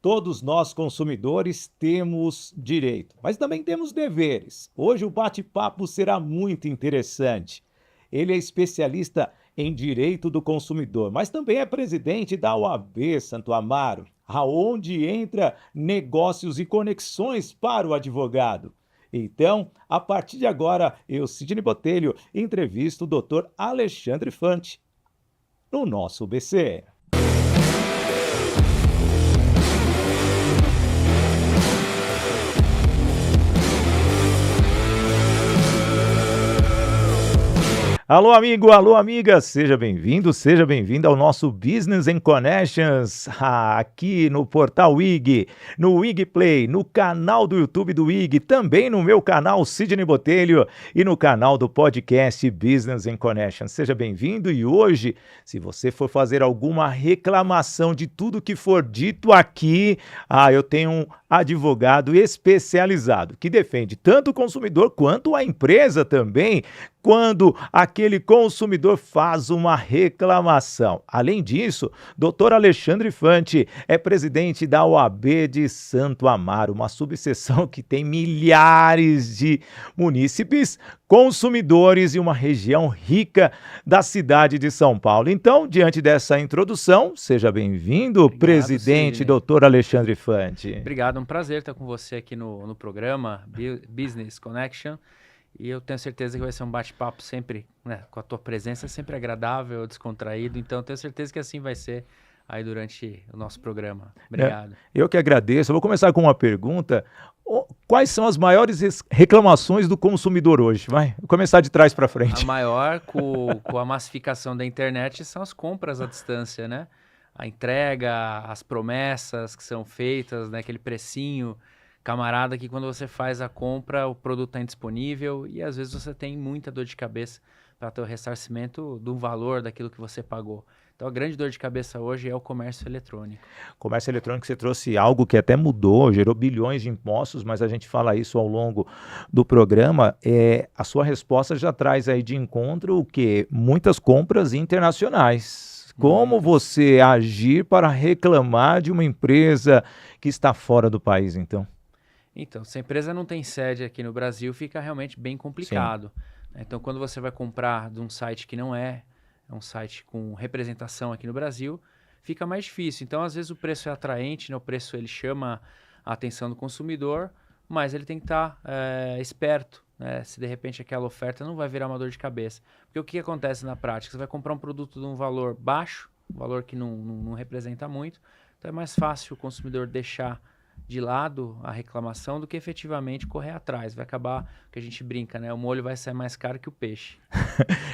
Todos nós, consumidores, temos direito, mas também temos deveres. Hoje o bate-papo será muito interessante. Ele é especialista em direito do consumidor, mas também é presidente da OAB Santo Amaro, aonde entra negócios e conexões para o advogado. Então, a partir de agora, eu, Sidney Botelho, entrevisto o Dr. Alexandre Fante no nosso BC. Alô, amigo, alô, amiga, seja bem-vindo ao nosso Business and Connections, aqui no portal WIG, no WIG Play, no canal do YouTube do WIG, também no meu canal Sidney Botelho e no canal do podcast Business and Connections. Seja bem-vindo e hoje, se você for fazer alguma reclamação de tudo que for dito aqui, eu tenho um advogado especializado que defende tanto o consumidor quanto a empresa também, quando aquele consumidor faz uma reclamação. Além disso, Dr. Alexandre Fante é presidente da OAB de Santo Amaro, uma subseção que tem milhares de munícipes, consumidores e uma região rica da cidade de São Paulo. Então, diante dessa introdução, seja bem-vindo, presidente Dr. Alexandre Fante. Obrigado, é um prazer estar com você aqui no programa Business Connection. E eu tenho certeza que vai ser um bate-papo sempre, né, com a tua presença, sempre agradável, descontraído. Então, eu tenho certeza que assim vai ser aí durante o nosso programa. Obrigado. Eu que agradeço. Eu vou começar com uma pergunta. Quais são as maiores reclamações do consumidor hoje? Vou começar de trás para frente. A maior, com a massificação da internet, são as compras à distância, né? A entrega, as promessas que são feitas, né, aquele precinho camarada que quando você faz a compra, o produto está indisponível e às vezes você tem muita dor de cabeça para ter o ressarcimento do valor daquilo que você pagou. Então a grande dor de cabeça hoje é o comércio eletrônico. Comércio eletrônico, você trouxe algo que até mudou, gerou bilhões de impostos, mas a gente fala isso ao longo do programa. A sua resposta já traz aí de encontro o quê? Muitas compras internacionais. Como você agir para reclamar de uma empresa que está fora do país, então? Então, se a empresa não tem sede aqui no Brasil, fica realmente bem complicado. Sim. Então, quando você vai comprar de um site que não é um site com representação aqui no Brasil, fica mais difícil. Então, às vezes o preço é atraente, né? O preço ele chama a atenção do consumidor, mas ele tem que estar esperto, né? Se de repente aquela oferta não vai virar uma dor de cabeça. Porque o que acontece na prática? Você vai comprar um produto de um valor baixo, um valor que não representa muito, então é mais fácil o consumidor deixar de lado a reclamação do que efetivamente correr atrás. Vai acabar, que a gente brinca, né? O molho vai sair mais caro que o peixe.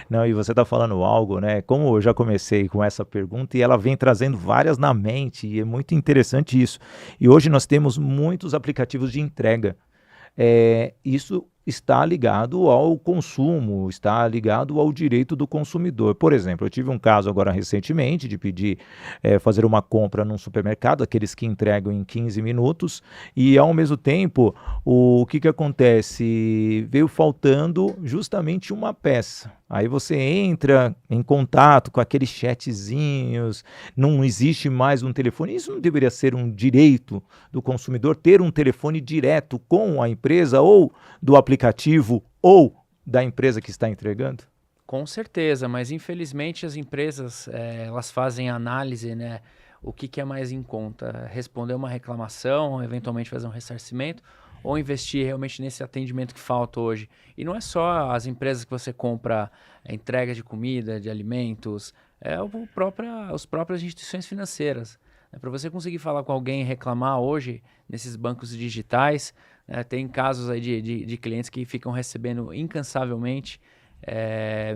Não, e você está falando algo, né? Como eu já comecei com essa pergunta e ela vem trazendo várias na mente e é muito interessante isso. E hoje nós temos muitos aplicativos de entrega. Isso está ligado ao consumo, está ligado ao direito do consumidor. Por exemplo, eu tive um caso agora recentemente de pedir fazer uma compra num supermercado, aqueles que entregam em 15 minutos, e ao mesmo tempo, o que acontece? Veio faltando justamente uma peça. Aí você entra em contato com aqueles chatzinhos, não existe mais um telefone. Isso não deveria ser um direito do consumidor, ter um telefone direto com a empresa ou do aplicativo ou da empresa que está entregando? Com certeza, mas infelizmente as empresas elas fazem análise, né? O que é mais em conta? Responder uma reclamação, eventualmente fazer um ressarcimento, ou investir realmente nesse atendimento que falta hoje. E não é só as empresas que você compra entrega de comida, de alimentos, as próprias instituições financeiras. Para você conseguir falar com alguém e reclamar hoje, nesses bancos digitais, tem casos aí de clientes que ficam recebendo incansavelmente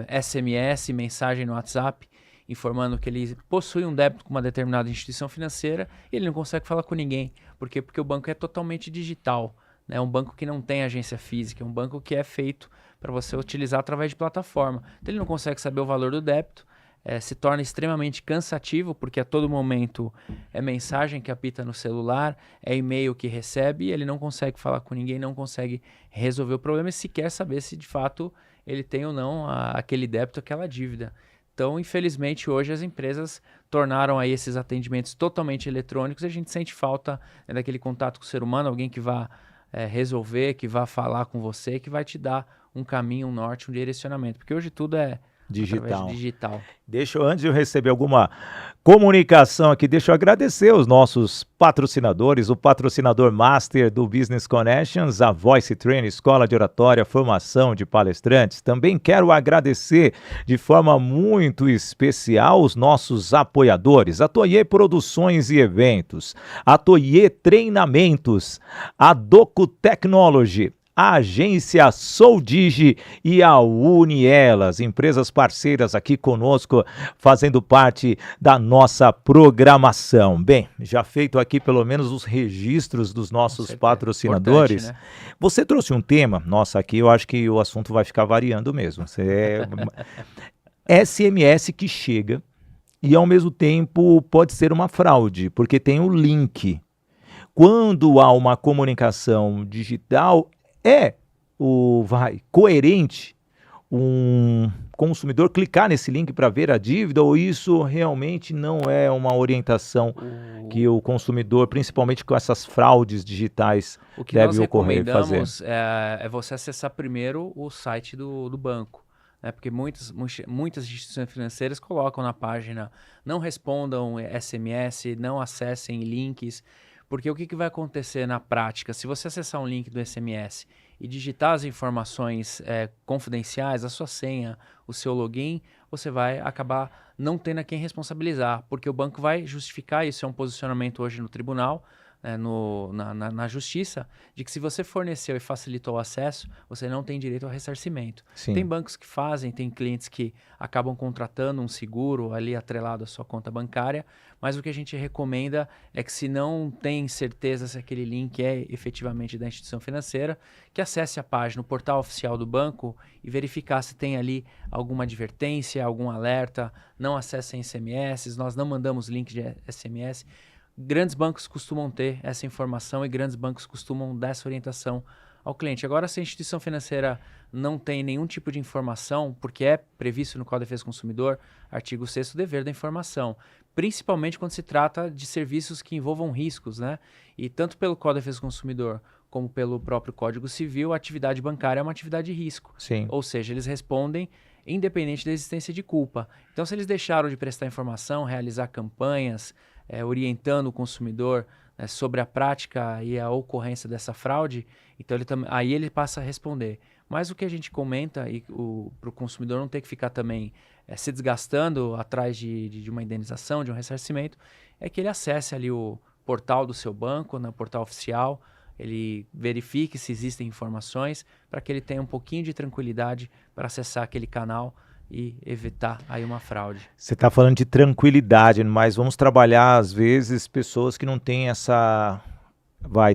SMS, mensagem no WhatsApp, informando que ele possui um débito com uma determinada instituição financeira e ele não consegue falar com ninguém. Por quê? Porque o banco é totalmente digital. É um banco que não tem agência física, é um banco que é feito para você utilizar através de plataforma. Então ele não consegue saber o valor do débito, se torna extremamente cansativo, porque a todo momento é mensagem que apita no celular, é e-mail que recebe, e ele não consegue falar com ninguém, não consegue resolver o problema e sequer saber se de fato ele tem ou não aquele débito, aquela dívida. Então, infelizmente, hoje as empresas tornaram aí esses atendimentos totalmente eletrônicos e a gente sente falta, né, daquele contato com o ser humano, alguém que vá resolver, que vá falar com você, que vai te dar um caminho, um norte, um direcionamento. Porque hoje tudo é através de digital. Antes de eu receber alguma comunicação aqui, deixa eu agradecer os nossos patrocinadores, o patrocinador master do Business Connections, a Voice Training, Escola de Oratória, Formação de Palestrantes. Também quero agradecer de forma muito especial os nossos apoiadores, a Toye Produções e Eventos, a Toye Treinamentos, a Doco Technology, a agência Soldigi e a Unielas, empresas parceiras aqui conosco, fazendo parte da nossa programação. Bem, já feito aqui pelo menos os registros dos nossos patrocinadores, né? Você trouxe um tema, nossa, aqui eu acho que o assunto vai ficar variando mesmo. SMS que chega e ao mesmo tempo pode ser uma fraude, porque tem o link. Quando há uma comunicação digital, coerente um consumidor clicar nesse link para ver a dívida, ou isso realmente não é uma orientação que o consumidor, principalmente com essas fraudes digitais, deve ocorrer? O que nós recomendamos é você acessar primeiro o site do banco, né? Porque muitas instituições financeiras colocam na página: não respondam SMS, não acessem links. Porque o que vai acontecer na prática? Se você acessar um link do SMS e digitar as informações confidenciais, a sua senha, o seu login, você vai acabar não tendo a quem responsabilizar, porque o banco vai justificar, isso é um posicionamento hoje no tribunal, na justiça, de que se você forneceu e facilitou o acesso, você não tem direito ao ressarcimento. Sim. Tem bancos que fazem, tem clientes que acabam contratando um seguro ali atrelado à sua conta bancária, mas o que a gente recomenda é que, se não tem certeza se aquele link é efetivamente da instituição financeira, que acesse a página, o portal oficial do banco, e verificar se tem ali alguma advertência, algum alerta. Não acessem SMS, nós não mandamos link de SMS. Grandes bancos costumam ter essa informação e grandes bancos costumam dar essa orientação ao cliente. Agora, se a instituição financeira não tem nenhum tipo de informação, porque é previsto no Código de Defesa do Consumidor, artigo 6º, o dever da informação, principalmente quando se trata de serviços que envolvam riscos, né? E tanto pelo Código de Defesa do Consumidor como pelo próprio Código Civil, a atividade bancária é uma atividade de risco. Sim. Ou seja, eles respondem independente da existência de culpa. Então, se eles deixaram de prestar informação, realizar campanhas, orientando o consumidor sobre a prática e a ocorrência dessa fraude, então aí ele passa a responder. Mas o que a gente comenta, para o consumidor não ter que ficar também se desgastando atrás de uma indenização, de um ressarcimento, é que ele acesse ali o portal do seu banco, no portal oficial, ele verifique se existem informações, para que ele tenha um pouquinho de tranquilidade para acessar aquele canal e evitar aí uma fraude. Você está falando de tranquilidade, mas vamos trabalhar, às vezes, pessoas que não têm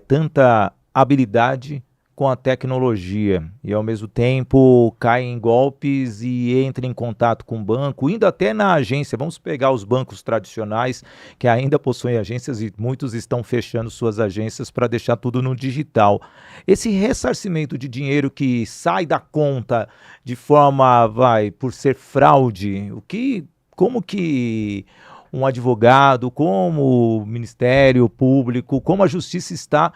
tanta habilidade com a tecnologia e, ao mesmo tempo, caem em golpes e entram em contato com o banco, indo até na agência. Vamos pegar os bancos tradicionais, que ainda possuem agências, e muitos estão fechando suas agências para deixar tudo no digital. Esse ressarcimento de dinheiro que sai da conta de forma, por ser fraude, como que um advogado, como o Ministério Público, como a Justiça está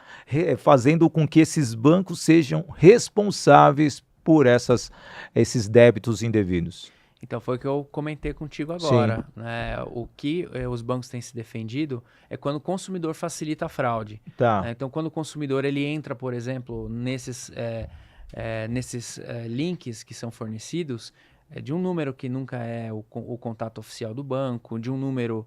fazendo com que esses bancos sejam responsáveis por esses débitos indevidos? Então, foi o que eu comentei contigo agora, né? O que os bancos têm se defendido é quando o consumidor facilita a fraude. Tá. Então, quando o consumidor ele entra, por exemplo, nesses links que são fornecidos, de um número que nunca é o contato oficial do banco, de um número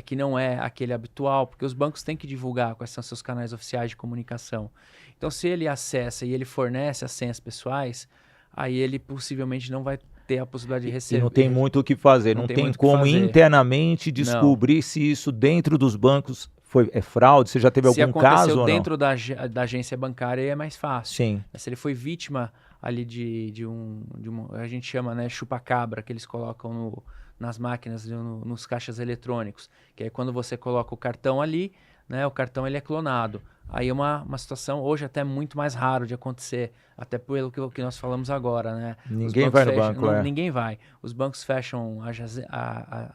que não é aquele habitual, porque os bancos têm que divulgar quais são seus canais oficiais de comunicação. Então, se ele acessa e ele fornece as senhas pessoais, aí ele possivelmente não vai ter a possibilidade de receber. E não tem muito o que fazer, não tem como internamente descobrir se isso dentro dos bancos é fraude. Você já teve algum caso ou não? Se aconteceu dentro da agência bancária, é mais fácil. Sim. Se ele foi vítima ali de uma, a gente chama, né, chupa-cabra, que eles colocam nas máquinas, nos caixas eletrônicos, que aí quando você coloca o cartão ali, né, o cartão ele é clonado. Aí é uma situação hoje até muito mais raro de acontecer, até pelo que nós falamos agora, né? Ninguém vai no banco, Ninguém vai. Os bancos fecham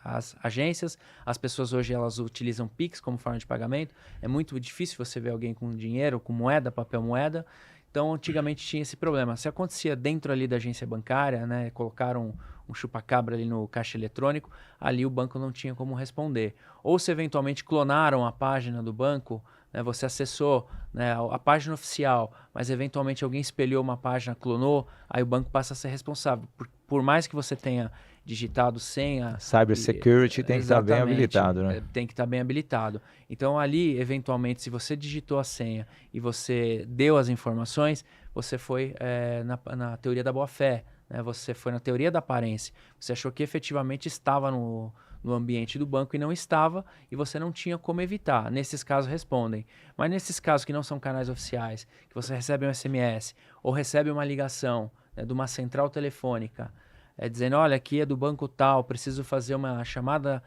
as agências, as pessoas hoje elas utilizam Pix como forma de pagamento. É muito difícil você ver alguém com dinheiro, com moeda, papel moeda. Então, antigamente tinha esse problema. Se acontecia dentro ali da agência bancária, né, colocaram um chupa-cabra ali no caixa eletrônico, ali o banco não tinha como responder. Ou se eventualmente clonaram a página do banco, né, você acessou, né, a página oficial, mas eventualmente alguém espelhou uma página, clonou, aí o banco passa a ser responsável. Por mais que você tenha digitado senha... Cybersecurity tem que estar bem habilitado, né? Tem que estar bem habilitado. Então ali, eventualmente, se você digitou a senha e você deu as informações, você foi na teoria da boa-fé, né? Você foi na teoria da aparência. Você achou que efetivamente estava no ambiente do banco e não estava, e você não tinha como evitar. Nesses casos respondem. Mas nesses casos que não são canais oficiais, que você recebe um SMS ou recebe uma ligação, né, de uma central telefônica, dizendo, olha, aqui é do banco tal, preciso fazer uma chamada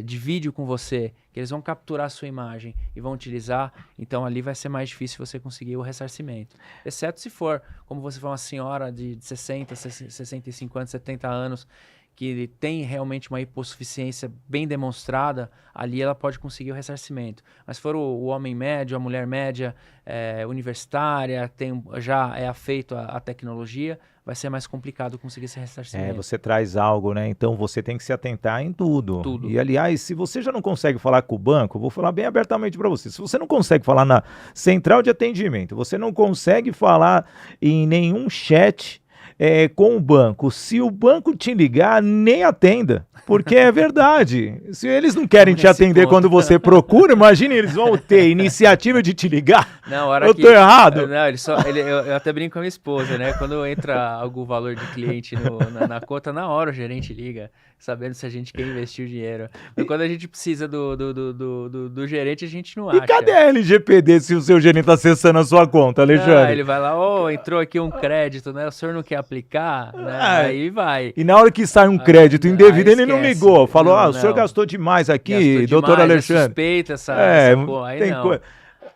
de vídeo com você, que eles vão capturar a sua imagem e vão utilizar, então ali vai ser mais difícil você conseguir o ressarcimento. Exceto se for, como você for uma senhora de 60, 65 anos, 70 anos, que tem realmente uma hipossuficiência bem demonstrada, ali ela pode conseguir o ressarcimento. Mas se for o homem médio, a mulher média, universitária, já é afeito à tecnologia, vai ser mais complicado conseguir esse ressarcimento. Você traz algo, né? Então você tem que se atentar em tudo. Tudo. E aliás, se você já não consegue falar com o banco, eu vou falar bem abertamente para você. Se você não consegue falar na central de atendimento, você não consegue falar em nenhum chat com o banco. Se o banco te ligar, nem atenda, porque é verdade. Se eles não querem te atender quando você procura, imagine, eles vão ter iniciativa de te ligar. Não, hora eu tô errado. Não, eu até brinco com a minha esposa, né? Quando entra algum valor de cliente na conta, na hora o gerente liga, sabendo se a gente quer investir o dinheiro. Mas quando a gente precisa do gerente, a gente não acha. E cadê a LGPD se o seu gerente está acessando a sua conta, Alexandre? Ele vai lá, entrou aqui um crédito, né? O senhor não quer aplicar? Né? Aí vai. E na hora que sai um crédito indevido, ele não ligou. Falou, o senhor gastou demais aqui, doutor Alexandre. Suspeita essa porra, aí não.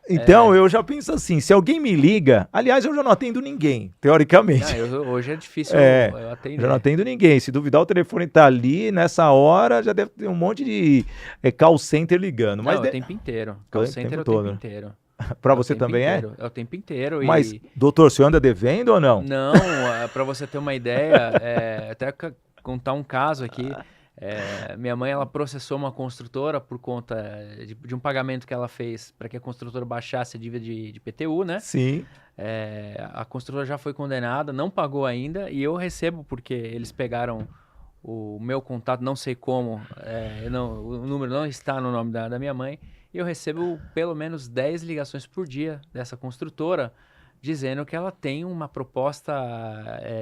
Então, eu já penso assim, se alguém me liga, aliás, eu já não atendo ninguém, teoricamente. Hoje é difícil eu atender. Já não atendo ninguém. Se duvidar, o telefone tá ali, nessa hora, já deve ter um monte de call center ligando. Mas o tempo inteiro. Call center é o tempo inteiro. Para você também inteiro. É o tempo inteiro. Mas, doutor, o senhor anda devendo ou não? Não, para você ter uma ideia, até contar um caso aqui. Minha mãe ela processou uma construtora por conta de um pagamento que ela fez para que a construtora baixasse a dívida de PTU, né? Sim. A construtora já foi condenada, não pagou ainda, e eu recebo porque eles pegaram o meu contato, não sei como, o número não está no nome da minha mãe, e eu recebo pelo menos 10 ligações por dia dessa construtora dizendo que ela tem uma proposta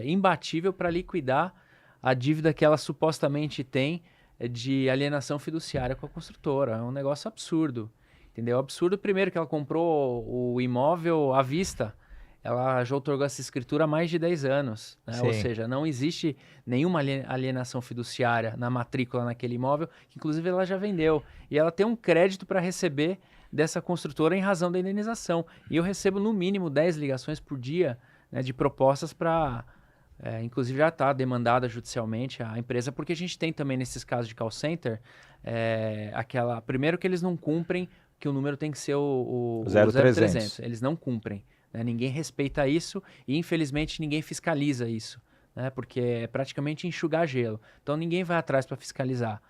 imbatível para liquidar a dívida que ela supostamente tem de alienação fiduciária com a construtora. É um negócio absurdo, entendeu? Absurdo, primeiro, que ela comprou o imóvel à vista. Ela já outorgou essa escritura há mais de 10 anos. Né? Ou seja, não existe nenhuma alienação fiduciária na matrícula naquele imóvel, que inclusive ela já vendeu. E ela tem um crédito para receber dessa construtora em razão da indenização. E eu recebo no mínimo 10 ligações por dia, né, de propostas para... inclusive já está demandada judicialmente a empresa, porque a gente tem também nesses casos de call center, primeiro que eles não cumprem, que o número tem que ser o 0300. Eles não cumprem, né? Ninguém respeita isso e infelizmente ninguém fiscaliza isso, né? Porque é praticamente enxugar gelo. Então ninguém vai atrás para fiscalizar.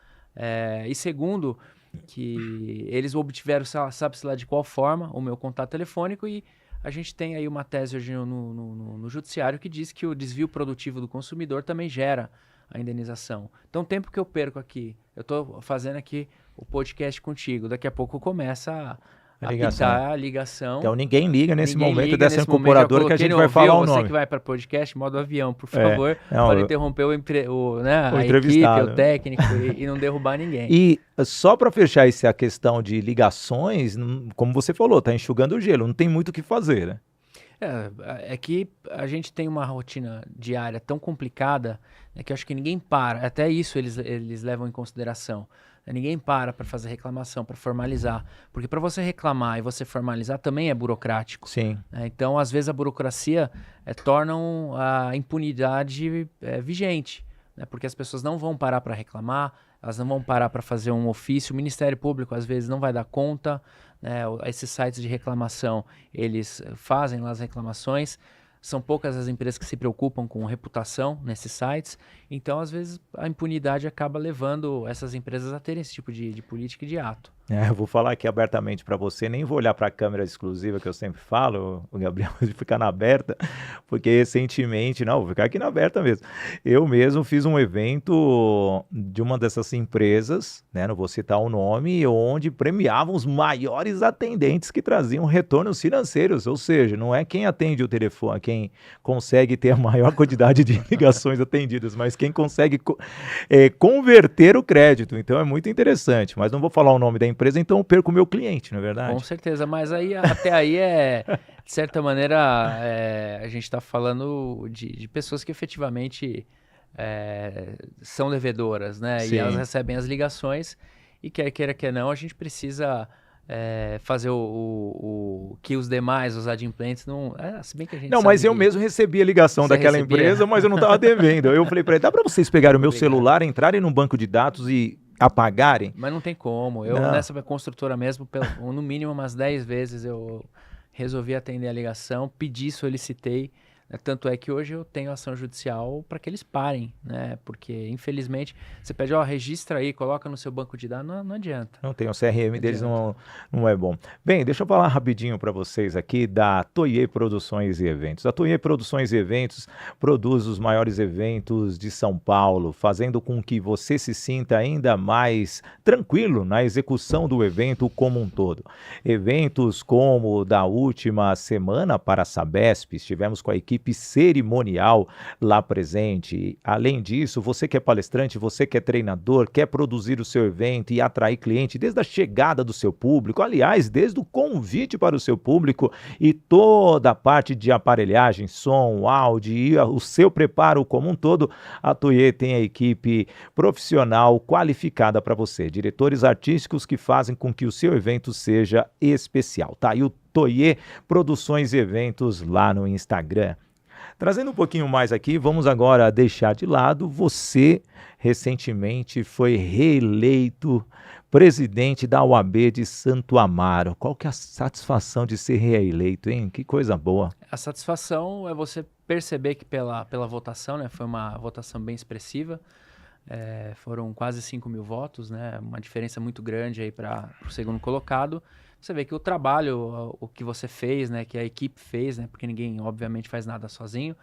E segundo, que eles obtiveram, sabe-se lá de qual forma, o meu contato telefônico, e a gente tem aí uma tese hoje no judiciário que diz que o desvio produtivo do consumidor também gera a indenização. Então, o tempo que eu perco aqui, eu estou fazendo aqui o podcast contigo, daqui a pouco começa a apitar a ligação. Então, ninguém liga nesse momento dessa incorporadora que a gente vai falar o nome. Você que vai para podcast, modo avião, por favor, pode interromper a equipe, o técnico e não derrubar ninguém. E só para fechar a questão de ligações, como você falou, está enxugando o gelo, não tem muito o que fazer, né? É que a gente tem uma rotina diária tão complicada, né, que eu acho que ninguém para. Até isso eles levam em consideração. Ninguém para fazer reclamação, para formalizar. Porque para você reclamar e você formalizar também é burocrático. Sim. Então, às vezes, a burocracia torna a impunidade vigente. Né? Porque as pessoas não vão parar para reclamar, elas não vão parar para fazer um ofício. O Ministério Público, às vezes, não vai dar conta. Né? Esses sites de reclamação, eles fazem lá as reclamações. São poucas as empresas que se preocupam com reputação nesses sites. Então, às vezes, a impunidade acaba levando essas empresas a terem esse tipo de política e de ato. Eu vou falar aqui abertamente para você, nem vou olhar para a câmera exclusiva que eu sempre falo, o Gabriel, de ficar na aberta, porque recentemente, não, vou ficar aqui na aberta mesmo. Eu mesmo fiz um evento de uma dessas empresas, né, não vou citar o nome, onde premiavam os maiores atendentes que traziam retornos financeiros, ou seja, não é quem atende o telefone, quem consegue ter a maior quantidade de ligações atendidas, mas quem consegue converter o crédito. Então é muito interessante, mas não vou falar o nome da empresa, então eu perco o meu cliente, não é verdade? Com certeza, mas aí até aí de certa maneira, a gente está falando de pessoas que efetivamente são devedoras, né? Sim. E elas recebem as ligações e quer queira, quer não, a gente precisa fazer o que os demais, os adimplentes, não... se bem que a gente não, mas eu mesmo recebi a ligação daquela empresa, mas eu não estava devendo. Eu falei para ele, dá para vocês pegarem o meu celular, entrarem no banco de dados e apagarem? Mas não tem como. Eu, nessa construtora mesmo, no mínimo umas 10 vezes eu resolvi atender a ligação, pedi, solicitei. Tanto é que hoje eu tenho ação judicial para que eles parem, né? Porque, infelizmente, você pede, registra aí, coloca no seu banco de dados, não adianta. Não tem, o CRM deles não é bom. Bem, deixa eu falar rapidinho para vocês aqui da Toye Produções e Eventos. A Toye Produções e Eventos produz os maiores eventos de São Paulo, fazendo com que você se sinta ainda mais tranquilo na execução do evento como um todo. Eventos como o da última semana para a Sabesp, estivemos com a equipe cerimonial lá presente. Além disso, você que é palestrante, você que é treinador, quer produzir o seu evento e atrair cliente desde a chegada do seu público, aliás, desde o convite para o seu público e toda a parte de aparelhagem, som, áudio e o seu preparo como um todo, a Toye tem a equipe profissional qualificada para você, diretores artísticos que fazem com que o seu evento seja especial, tá? E o Toye Produções e Eventos lá no Instagram. Trazendo um pouquinho mais aqui, vamos agora deixar de lado, você recentemente foi reeleito presidente da OAB de Santo Amaro. Qual que é a satisfação de ser reeleito, hein? Que coisa boa. A satisfação é você perceber que pela votação, né, foi uma votação bem expressiva, foram quase 5.000 votos, né, uma diferença muito grande aí para o segundo colocado. Você vê que o trabalho, o que você fez, né, que a equipe fez, né, porque ninguém, obviamente, faz nada sozinho,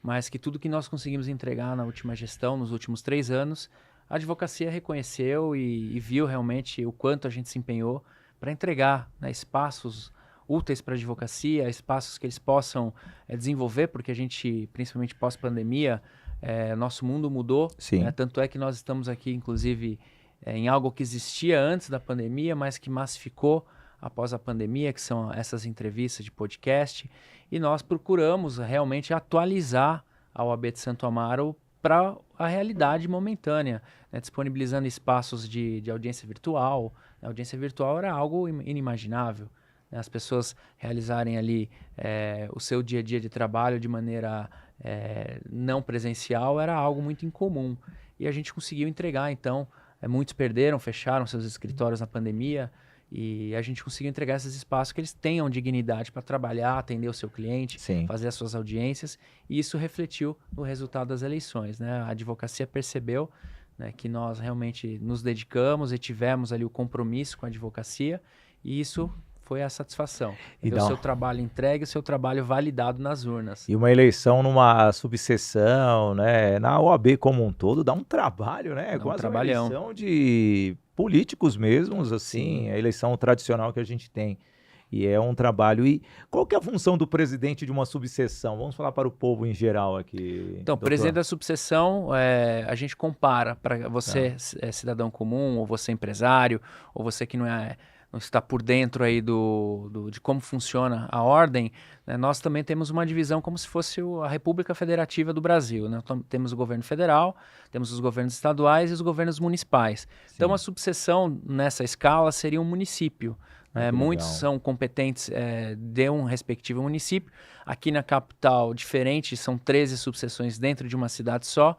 mas que tudo que nós conseguimos entregar na última gestão, nos últimos 3 anos, a advocacia reconheceu e viu realmente o quanto a gente se empenhou para entregar, né, espaços úteis para a advocacia, espaços que eles possam desenvolver, porque a gente, principalmente pós-pandemia, nosso mundo mudou. Sim. Né, tanto é que nós estamos aqui, inclusive, em algo que existia antes da pandemia, mas que massificou após a pandemia, que são essas entrevistas de podcast, e nós procuramos realmente atualizar a OAB de Santo Amaro para a realidade momentânea, né, disponibilizando espaços de audiência virtual. A audiência virtual era algo inimaginável, né, as pessoas realizarem ali o seu dia a dia de trabalho de maneira não presencial era algo muito incomum, e a gente conseguiu entregar. Então, muitos perderam, fecharam seus escritórios na pandemia, e a gente conseguiu entregar esses espaços que eles tenham dignidade para trabalhar, atender o seu cliente, Sim. fazer as suas audiências, e isso refletiu no resultado das eleições, né? A advocacia percebeu, né, que nós realmente nos dedicamos e tivemos ali o compromisso com a advocacia, e isso foi a satisfação. O seu trabalho entregue, o seu trabalho validado nas urnas. E uma eleição numa subseção, né, na OAB como um todo, dá um trabalho, né? Quase uma eleição de políticos mesmos, assim, Sim. A eleição tradicional que a gente tem. E é um trabalho. E qual que é a função do presidente de uma subseção? Vamos falar para o povo em geral aqui. Então, doutor. Presidente da subseção, a gente compara para você, cidadão comum, ou você empresário, ou você que não está por dentro aí de como funciona a ordem, né, nós também temos uma divisão como se fosse a República Federativa do Brasil, né? Então, temos o governo federal, temos os governos estaduais e os governos municipais. Sim. Então, a subseção nessa escala seria um município. Muitos são competentes de um respectivo município. Aqui na capital, diferente, são 13 subseções dentro de uma cidade só,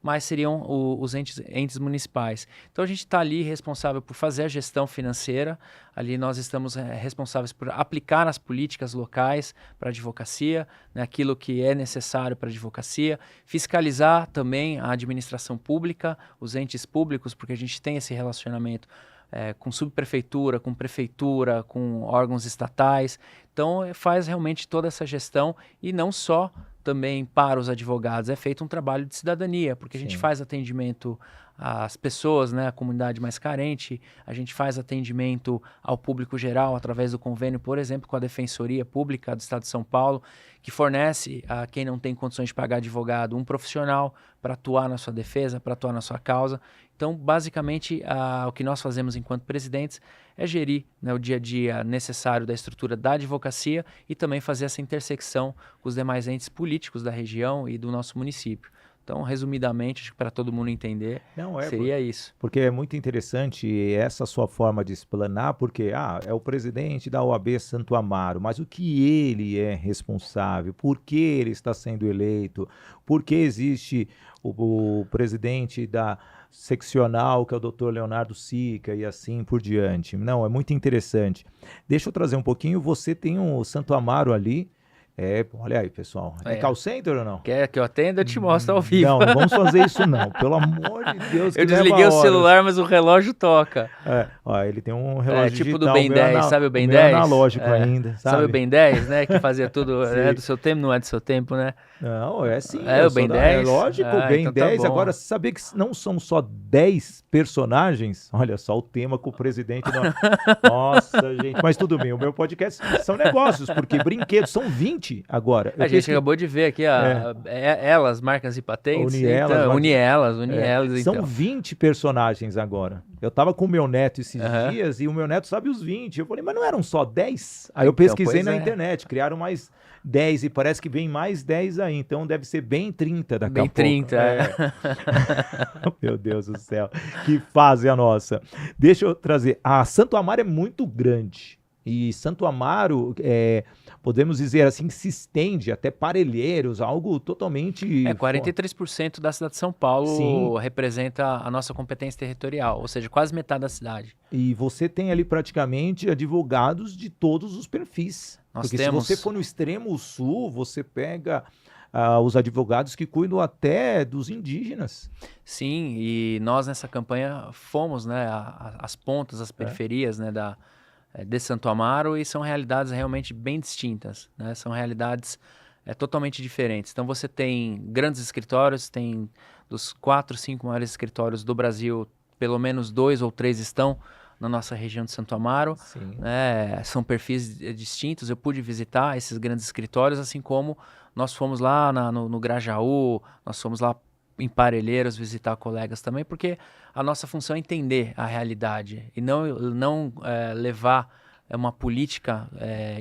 mas seriam os entes municipais. Então, a gente está ali responsável por fazer a gestão financeira, ali nós estamos responsáveis por aplicar as políticas locais para a advocacia, né, aquilo que é necessário para a advocacia, fiscalizar também a administração pública, os entes públicos, porque a gente tem esse relacionamento com subprefeitura, com prefeitura, com órgãos estatais. Então, faz realmente toda essa gestão e não só também para os advogados, é feito um trabalho de cidadania, porque a gente faz atendimento às pessoas, né, a comunidade mais carente, a gente faz atendimento ao público geral através do convênio, por exemplo, com a Defensoria Pública do Estado de São Paulo, que fornece a quem não tem condições de pagar advogado um profissional para atuar na sua defesa, para atuar na sua causa. Então, basicamente, o que nós fazemos enquanto presidentes é gerir, né, o dia a dia necessário da estrutura da advocacia e também fazer essa intersecção com os demais entes políticos da região e do nosso município. Então, resumidamente, acho que para todo mundo entender, seria isso. Porque é muito interessante essa sua forma de explanar, porque é o presidente da OAB Santo Amaro, mas o que ele é responsável, por que ele está sendo eleito, por que existe o presidente da seccional, que é o Dr. Leonardo Sica, e assim por diante. Não, é muito interessante. Deixa eu trazer um pouquinho, você tem o Santo Amaro ali. Olha aí, pessoal. É call center ou não? Quer que eu atenda? Eu te mostro ao vivo. Não vamos fazer isso não. Pelo amor de Deus, que eu desliguei o celular, mas o relógio toca. Ele tem um relógio tipo digital. Do Ben 10, sabe o Ben 10? Analógico ainda, sabe o Ben 10, né? Que fazia tudo, do seu tempo, não é do seu tempo, né? Não, sim. É o Ben 10? Lógico, o Ben então 10. Tá agora, você sabia que não são só 10 personagens? Olha só o tema com o presidente. Nossa, gente. Mas tudo bem, o meu podcast são negócios, porque brinquedos são 20 agora. A gente acabou de ver aqui elas, marcas e patentes. Unielas. São então. 20 personagens agora. Eu tava com o meu neto esses dias e o meu neto sabe os 20. Eu falei, mas não eram só 10? Aí eu pesquisei na internet, criaram mais 10 e parece que vem mais 10 aí. Então deve ser bem 30 daqui a pouco. Bem 30, Meu Deus do céu, que fase a nossa. Deixa eu trazer. A Santo Amaro é muito grande. E Santo Amaro, podemos dizer assim, se estende até Parelheiros, algo totalmente... 43% da cidade de São Paulo representa a nossa competência territorial, ou seja, quase metade da cidade. E você tem ali praticamente advogados de todos os perfis. Porque se você for no extremo sul, você pega... os advogados que cuidam até dos indígenas. Sim, e nós nessa campanha fomos, né, as pontas, as periferias, né, de Santo Amaro, e são realidades realmente bem distintas, né? São realidades totalmente diferentes. Então você tem grandes escritórios, tem dos 4, 5 maiores escritórios do Brasil, pelo menos 2 ou 3 estão na nossa região de Santo Amaro. São perfis distintos. Eu pude visitar esses grandes escritórios, assim como nós fomos lá no Grajaú, nós fomos lá em Parelheiros visitar colegas também, porque a nossa função é entender a realidade e não levar uma política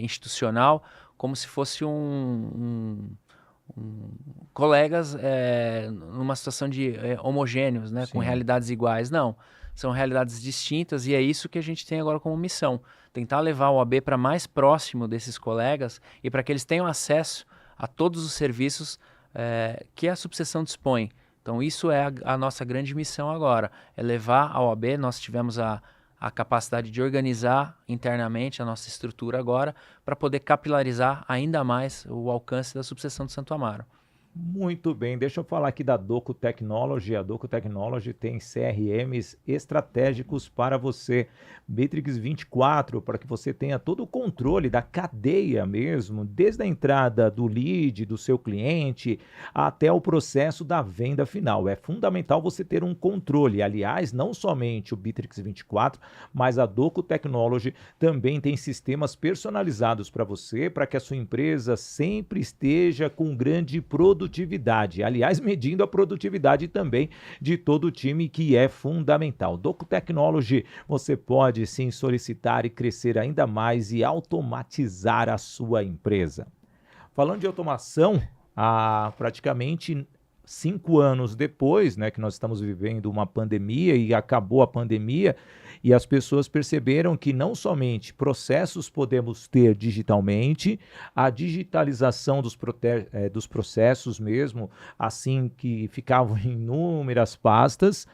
institucional como se fosse colegas numa situação de homogêneos, né, com realidades iguais. Não, são realidades distintas e é isso que a gente tem agora como missão, tentar levar o OAB para mais próximo desses colegas e para que eles tenham acesso a todos os serviços que a subseção dispõe. Então isso é a nossa grande missão agora, é levar a OAB. Nós tivemos a capacidade de organizar internamente a nossa estrutura agora para poder capilarizar ainda mais o alcance da subseção de Santo Amaro. Muito bem, deixa eu falar aqui da Doco Technology. A Doco Technology tem CRMs estratégicos para você, Bitrix 24, para que você tenha todo o controle da cadeia mesmo, desde a entrada do lead, do seu cliente, até o processo da venda final. É fundamental você ter um controle. Aliás, não somente o Bitrix 24, mas a Doco Technology também tem sistemas personalizados para você, para que a sua empresa sempre esteja com grande produtividade produtividade. Aliás, medindo a produtividade também de todo o time, que é fundamental. Doco Technology, você pode sim solicitar e crescer ainda mais e automatizar a sua empresa. Falando de automação, há praticamente 5 anos depois, né, que nós estamos vivendo uma pandemia e acabou a pandemia, e as pessoas perceberam que não somente processos podemos ter digitalmente, a digitalização dos processos mesmo, assim que ficavam em inúmeras pastas.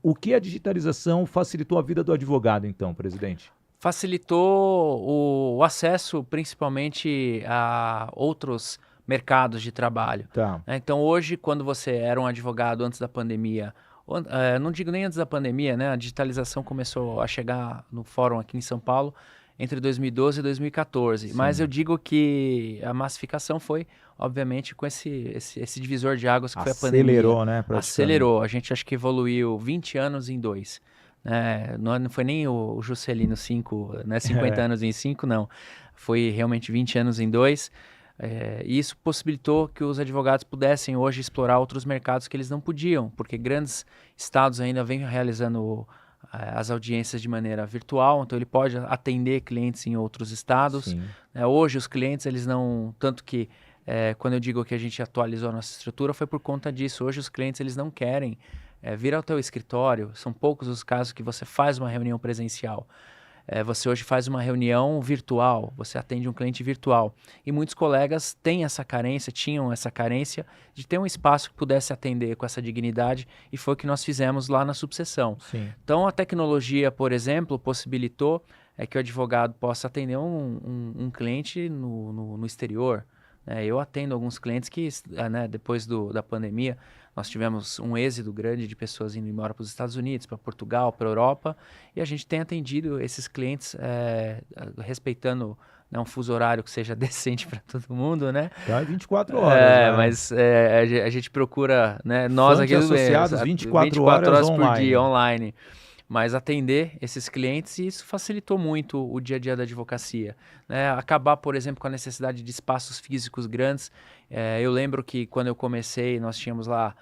O que a digitalização facilitou a vida do advogado, então, presidente? Facilitou o acesso, principalmente a outros mercados de trabalho. Tá. Então, hoje, quando você era um advogado antes da pandemia, não digo nem antes da pandemia, né? A digitalização começou a chegar no fórum aqui em São Paulo entre 2012 e 2014. Sim. Mas eu digo que a massificação foi, obviamente, com esse divisor de águas que foi a pandemia. Acelerou, né? Acelerou. A gente acho que evoluiu 20 anos em 2. Não foi nem o Juscelino 5, né? 50 anos em 5, não. Foi realmente 20 anos em 2. E isso possibilitou que os advogados pudessem hoje explorar outros mercados que eles não podiam, porque grandes estados ainda vêm realizando as audiências de maneira virtual, então ele pode atender clientes em outros estados. Hoje os clientes, eles não... Tanto que quando eu digo que a gente atualizou a nossa estrutura, foi por conta disso. Hoje os clientes, eles não querem vir ao teu escritório. São poucos os casos que você faz uma reunião presencial. Você hoje faz uma reunião virtual, você atende um cliente virtual. E muitos colegas tinham essa carência de ter um espaço que pudesse atender com essa dignidade, e foi o que nós fizemos lá na subseção. Sim. Então, a tecnologia, por exemplo, possibilitou que o advogado possa atender um cliente no exterior. Eu atendo alguns clientes que, depois da pandemia, nós tivemos um êxodo grande de pessoas indo embora para os Estados Unidos, para Portugal, para a Europa, e a gente tem atendido esses clientes respeitando um fuso horário que seja decente para todo mundo, né? Então é 24 horas. Né? Mas a gente procura, né? Nós aqui associados 24 horas por dia online. Mas atender esses clientes, e isso facilitou muito o dia a dia da advocacia. Acabar, por exemplo, com a necessidade de espaços físicos grandes. Eu lembro que quando eu comecei, nós tínhamos lá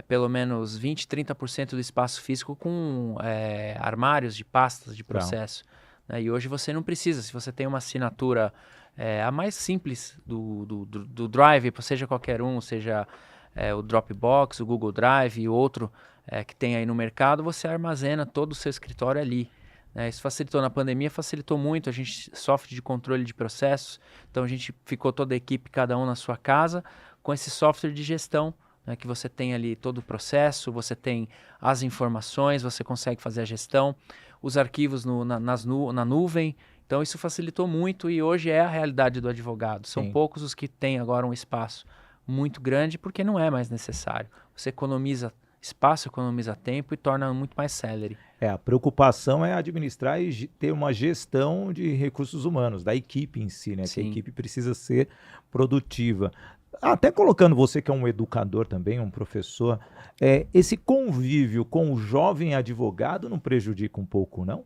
pelo menos 20%, 30% do espaço físico com armários de pastas de processo. E hoje você não precisa. Se você tem uma assinatura a mais simples do Drive, seja qualquer um, seja o Dropbox, o Google Drive e outro que tem aí no mercado, você armazena todo o seu escritório ali. Isso facilitou na pandemia, facilitou muito. A gente software de controle de processos, então a gente ficou toda a equipe, cada um na sua casa, com esse software de gestão, que você tem ali todo o processo, você tem as informações, você consegue fazer a gestão, os arquivos na nuvem. Então isso facilitou muito, e hoje é a realidade do advogado. São poucos os que têm agora um espaço muito grande, porque não é mais necessário. Você economiza espaço, economiza tempo e torna muito mais célere. A preocupação é administrar e ter uma gestão de recursos humanos, da equipe em si, né? Que a equipe precisa ser produtiva. Até colocando você, que é um educador também, um professor, esse convívio com o jovem advogado não prejudica um pouco, não?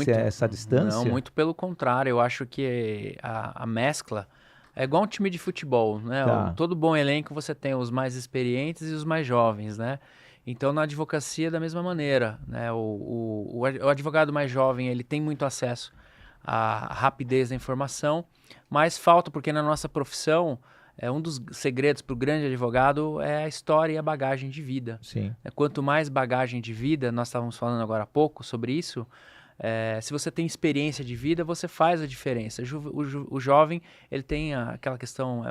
Essa distância? Não, muito pelo contrário. Eu acho que a mescla é igual um time de futebol, né? Todo bom elenco você tem os mais experientes e os mais jovens, né? Então, na advocacia, da mesma maneira, né? O advogado mais jovem, ele tem muito acesso à rapidez da informação, mas falta, porque na nossa profissão, um dos segredos para o grande advogado é a história e a bagagem de vida. Sim. Quanto mais bagagem de vida, nós estávamos falando agora há pouco sobre isso, se você tem experiência de vida, você faz a diferença. O jovem, ele tem aquela questão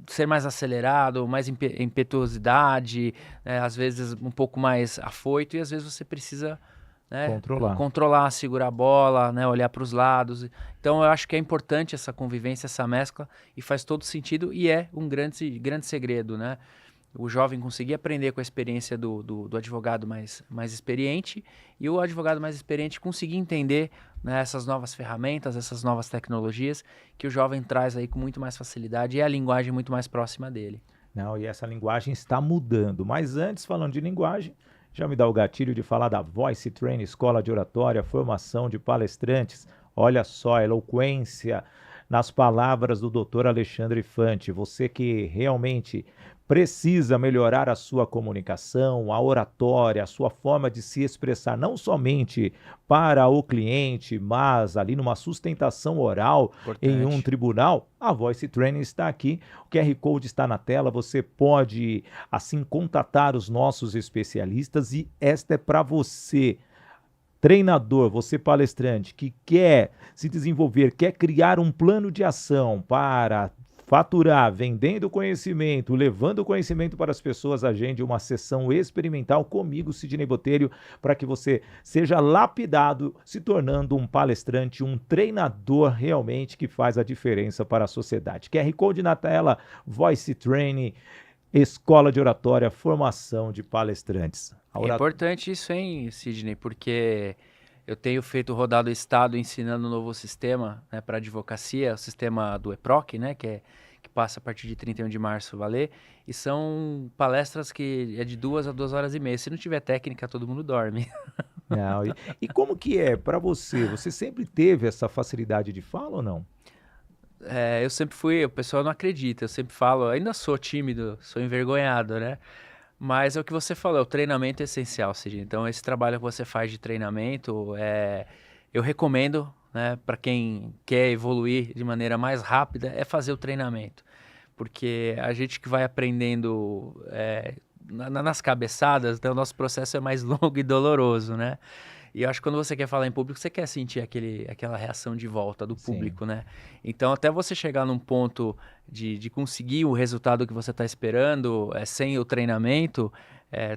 de ser mais acelerado, mais impetuosidade, às vezes um pouco mais afoito, e às vezes você precisa controlar, segurar a bola, olhar para os lados. Então eu acho que é importante essa convivência, essa mescla, e faz todo sentido, e é um grande segredo, né? O jovem conseguir aprender com a experiência do advogado mais experiente, e o advogado mais experiente conseguir entender, né, essas novas ferramentas, essas novas tecnologias que o jovem traz aí com muito mais facilidade, e a linguagem muito mais próxima dele. Não, e essa linguagem está mudando. Mas antes, falando de linguagem, já me dá o gatilho de falar da Voice Train, escola de oratória, formação de palestrantes. Olha só a eloquência nas palavras do Dr. Alexandre Fante. Você que realmente precisa melhorar a sua comunicação, a oratória, a sua forma de se expressar, não somente para o cliente, mas ali numa sustentação oral em um Importante. tribunal, a Voice Training está aqui. O QR Code está na tela, você pode assim contatar os nossos especialistas e esta é para você, treinador, você palestrante que quer se desenvolver, quer criar um plano de ação para faturar, vendendo conhecimento, levando conhecimento para as pessoas, agende uma sessão experimental comigo, Sidney Botelho, para que você seja lapidado, se tornando um palestrante, um treinador realmente que faz a diferença para a sociedade. QR Code na tela, Voice Training, Escola de Oratória, formação de palestrantes. É importante isso, hein, Sidney, porque eu tenho rodado o Estado ensinando um novo sistema, né, para advocacia, o sistema do EPROC, né, que passa a partir de 31 de março valer, e são palestras que é de 2 a 2 horas e meia. Se não tiver técnica, todo mundo dorme. Não, e como que é para você? Você sempre teve essa facilidade de fala ou não? Eu sempre fui, o pessoal não acredita, eu sempre falo, ainda sou tímido, sou envergonhado, né? Mas é o que você falou, o treinamento é essencial, Sidney. Então, esse trabalho que você faz de treinamento, eu recomendo, né, para quem quer evoluir de maneira mais rápida, é fazer o treinamento. Porque a gente que vai aprendendo nas cabeçadas, então o nosso processo é mais longo e doloroso, né? E eu acho que quando você quer falar em público, você quer sentir aquela reação de volta do público, né? Então, até você chegar num ponto de conseguir o resultado que você está esperando, sem o treinamento,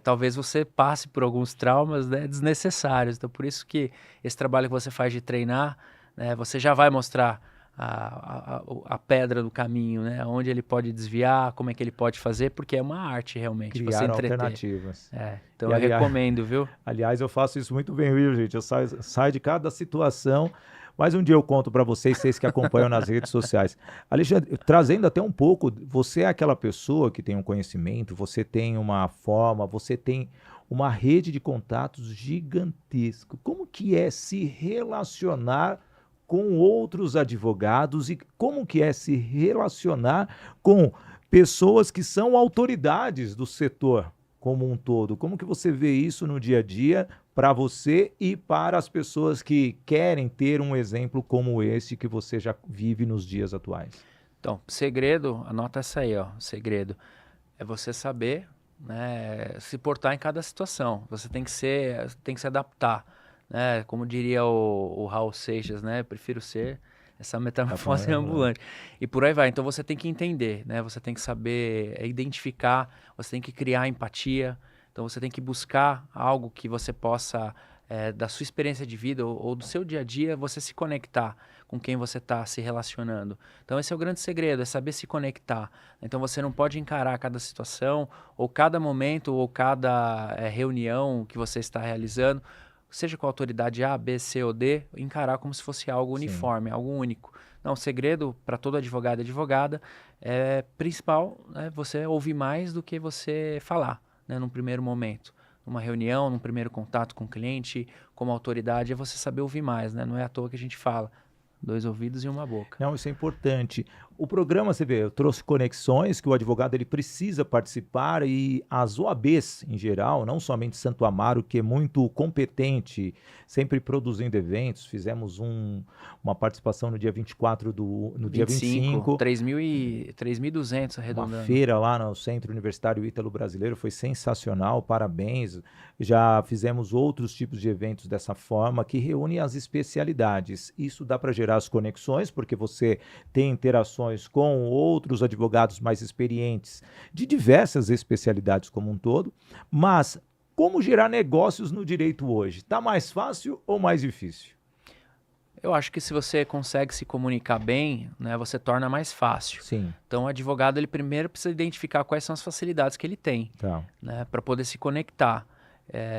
talvez você passe por alguns traumas, né, desnecessários. Então, por isso que esse trabalho que você faz de treinar, né, você já vai mostrar a pedra do caminho, né? Onde ele pode desviar, como é que ele pode fazer, porque é uma arte realmente, Criar você entreter. alternativas. Então eu recomendo, viu? Aliás, eu faço isso muito bem, viu, gente? Eu saio de cada situação, mas um dia eu conto para vocês que acompanham nas redes sociais. Alexandre, trazendo até um pouco, você é aquela pessoa que tem um conhecimento, você tem uma forma, você tem uma rede de contatos gigantesca. Como que é se relacionar com outros advogados e como que é se relacionar com pessoas que são autoridades do setor como um todo? Como que você vê isso no dia a dia para você e para as pessoas que querem ter um exemplo como esse que você já vive nos dias atuais? Então, segredo, anota essa aí, ó. Segredo é você saber, né, se portar em cada situação. Você tem que se adaptar, né? Como diria o Raul Seixas, né? Prefiro ser essa metamorfose ambulante. E por aí vai. Então você tem que entender, né? Você tem que saber identificar, você tem que criar empatia. Então você tem que buscar algo que você possa, da sua experiência de vida ou do seu dia a dia, você se conectar com quem você está se relacionando. Então esse é o grande segredo, é saber se conectar. Então você não pode encarar cada situação, ou cada momento, ou cada reunião que você está realizando, seja com a autoridade A, B, C ou D, encarar como se fosse algo uniforme, algo único. Não, o segredo para todo advogado e advogada principal, né, você ouvir mais do que você falar, né, num primeiro momento. Numa reunião, num primeiro contato com o cliente, como autoridade, é você saber ouvir mais, né? Não é à toa que a gente fala. 2 ouvidos e uma boca. Não, isso é importante. O programa, você vê, eu trouxe conexões que o advogado ele precisa participar e as OABs em geral, não somente Santo Amaro, que é muito competente, sempre produzindo eventos. Fizemos uma participação no dia 24 no dia 25. 3.200 arredondando. Uma feira lá no Centro Universitário Ítalo Brasileiro, foi sensacional, parabéns. Já fizemos outros tipos de eventos dessa forma, que reúnem as especialidades. Isso dá para gerar as conexões, porque você tem interações com outros advogados mais experientes de diversas especialidades como um todo, mas como gerar negócios no direito hoje? Está mais fácil ou mais difícil? Eu acho que se você consegue se comunicar bem, né, você torna mais fácil. Sim. Então, o advogado, ele primeiro precisa identificar quais são as facilidades que ele tem, né, para poder se conectar.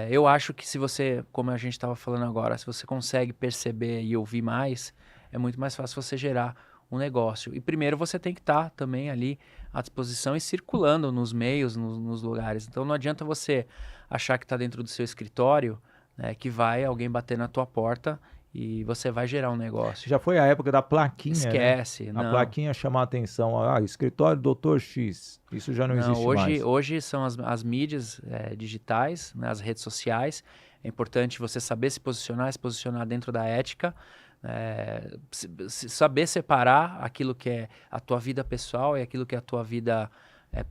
Eu acho que se você, como a gente estava falando agora, se você consegue perceber e ouvir mais, é muito mais fácil você gerar um negócio. E primeiro você tem que estar também ali à disposição e circulando nos meios, nos lugares. Então não adianta você achar que está dentro do seu escritório, né, que vai alguém bater na tua porta e você vai gerar um negócio. Já foi a época da plaquinha, Esquece, né? não. A plaquinha chamar a atenção. Escritório Dr. X. Isso já não existe mais. Hoje são as mídias digitais, né, as redes sociais. É importante você saber se posicionar dentro da ética, saber separar aquilo que é a tua vida pessoal e aquilo que é a tua vida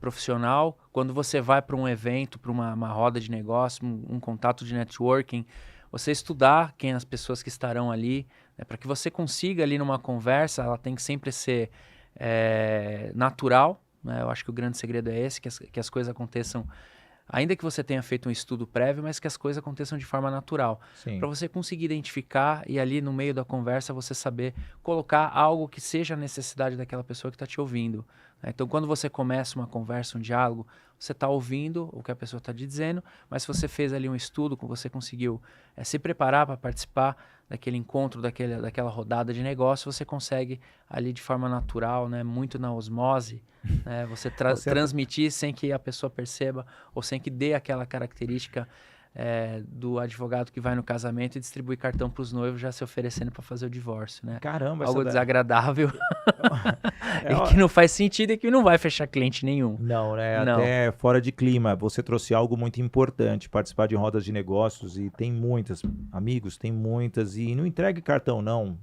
profissional. Quando você vai para um evento, para uma roda de negócio, um contato de networking, você estudar quem as pessoas que estarão ali, né, para que você consiga ali numa conversa, ela tem que sempre ser natural, né? Eu acho que o grande segredo é esse, que as coisas aconteçam, ainda que você tenha feito um estudo prévio, mas que as coisas aconteçam de forma natural. Para você conseguir identificar e ali no meio da conversa você saber colocar algo que seja a necessidade daquela pessoa que está te ouvindo. Né? Então, quando você começa uma conversa, um diálogo, você está ouvindo o que a pessoa está te dizendo, mas se você fez ali um estudo, você conseguiu se preparar para participar daquele encontro, daquela rodada de negócio, você consegue ali de forma natural, né, muito na osmose, né, você transmitir sem que a pessoa perceba ou sem que dê aquela característica do advogado que vai no casamento e distribui cartão para os noivos já se oferecendo para fazer o divórcio, né? Caramba, algo desagradável e que não faz sentido e que não vai fechar cliente nenhum. Não, né? Não. Até fora de clima. Você trouxe algo muito importante, participar de rodas de negócios, e tem muitas, amigos, tem muitas, e não entregue cartão, não.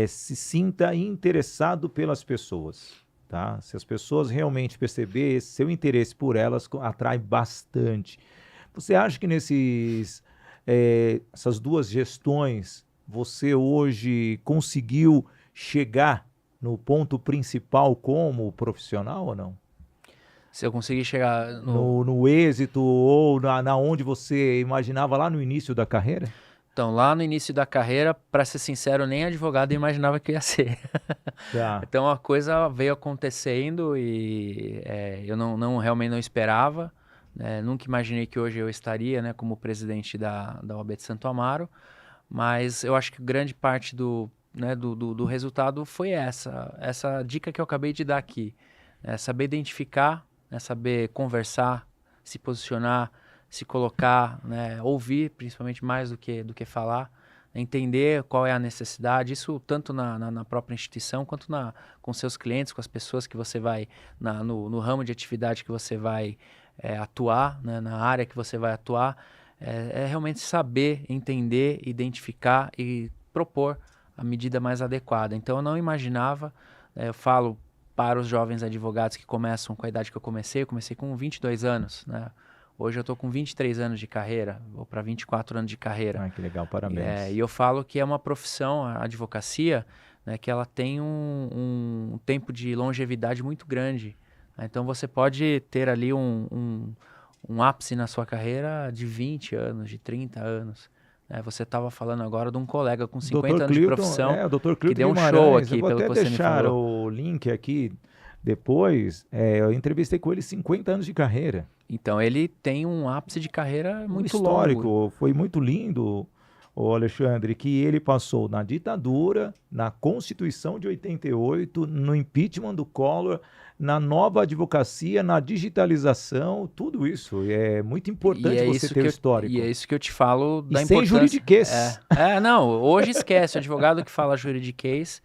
Se sinta interessado pelas pessoas, tá? Se as pessoas realmente perceberem, seu interesse por elas atrai bastante. Você acha que essas duas gestões, você hoje conseguiu chegar no ponto principal como profissional ou não? Se eu conseguir chegar no êxito ou na onde você imaginava lá no início da carreira? Então, lá no início da carreira, para ser sincero, nem advogado eu imaginava que ia ser. Tá. Então, a coisa veio acontecendo e eu realmente não esperava. Nunca imaginei que hoje eu estaria, né, como presidente da OAB de Santo Amaro, mas eu acho que grande parte do resultado foi essa dica que eu acabei de dar aqui. Saber identificar, saber conversar, se posicionar, se colocar, né, ouvir, principalmente mais do que falar, entender qual é a necessidade, isso tanto na própria instituição quanto com seus clientes, com as pessoas que você vai, no ramo de atividade que você vai atuar, né, na área que você vai atuar, realmente saber, entender, identificar e propor a medida mais adequada. Então, eu não imaginava, eu falo para os jovens advogados que começam com a idade que eu comecei com 22 anos, né? Hoje eu estou com 23 anos de carreira, vou para 24 anos de carreira. Que legal, parabéns. E eu falo que é uma profissão, a advocacia, né, que ela tem um tempo de longevidade muito grande. Então, você pode ter ali um ápice na sua carreira de 20 anos, de 30 anos. Você estava falando agora de um colega com 50 anos de profissão o Dr. Cleito que deu um show aqui, pelo que você me falou. Eu vou até deixar o link aqui depois. Eu entrevistei com ele 50 anos de carreira. Então, ele tem um ápice de carreira muito histórico, longo. Foi muito lindo, Alexandre, que ele passou na ditadura, na Constituição de 88, no impeachment do Collor, na nova advocacia, na digitalização, tudo isso. É muito importante você ter o histórico. E é isso que eu te falo da importância. Sem juridiquês. Não, hoje esquece. O advogado que fala juridiquês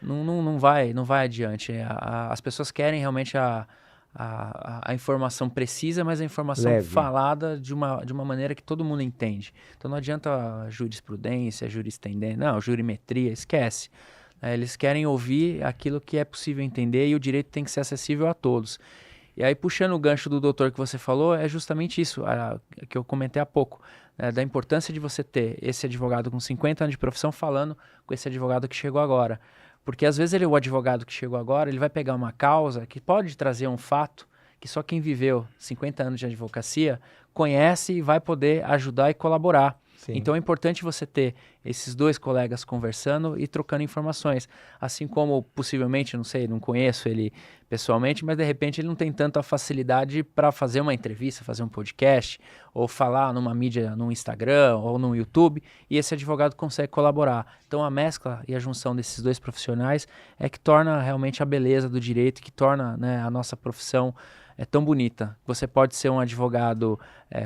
não vai adiante. As pessoas querem realmente a informação precisa, mas a informação falada de uma maneira que todo mundo entende. Então não adianta jurisprudência, jurisprudência, não, jurimetria, esquece. Eles querem ouvir aquilo que é possível entender e o direito tem que ser acessível a todos. E aí, puxando o gancho do doutor que você falou, é justamente isso que eu comentei há pouco, da importância de você ter esse advogado com 50 anos de profissão falando com esse advogado que chegou agora. Porque às vezes o advogado que chegou agora, ele vai pegar uma causa que pode trazer um fato que só quem viveu 50 anos de advocacia conhece e vai poder ajudar e colaborar. Sim. Então é importante você ter esses dois colegas conversando e trocando informações. Assim como possivelmente, não sei, não conheço ele pessoalmente, mas de repente ele não tem tanta facilidade para fazer uma entrevista, fazer um podcast, ou falar numa mídia, no Instagram ou no YouTube, e esse advogado consegue colaborar. Então a mescla e a junção desses dois profissionais é que torna realmente a beleza do direito, que torna, né, a nossa profissão é tão bonita. Você pode ser um advogado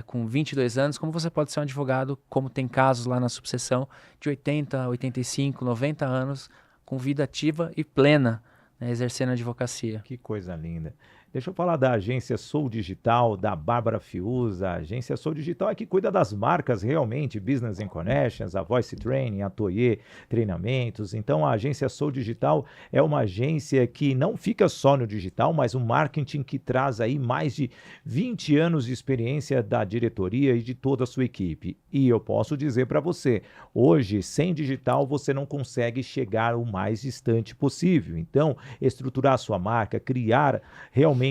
com 22 anos, como você pode ser um advogado, como tem casos lá na subseção, de 80, 85, 90 anos, com vida ativa e plena, né, exercendo a advocacia. Que coisa linda. Deixa eu falar da agência Sou Digital, da Bárbara Fiuza. A agência Sou Digital é que cuida das marcas realmente, Business and Connections, a Voice Training, a Toye Treinamentos. Então, a agência Sou Digital é uma agência que não fica só no digital, mas um marketing que traz aí mais de 20 anos de experiência da diretoria e de toda a sua equipe. E eu posso dizer para você, hoje, sem digital, você não consegue chegar o mais distante possível. Então, estruturar a sua marca, criar realmente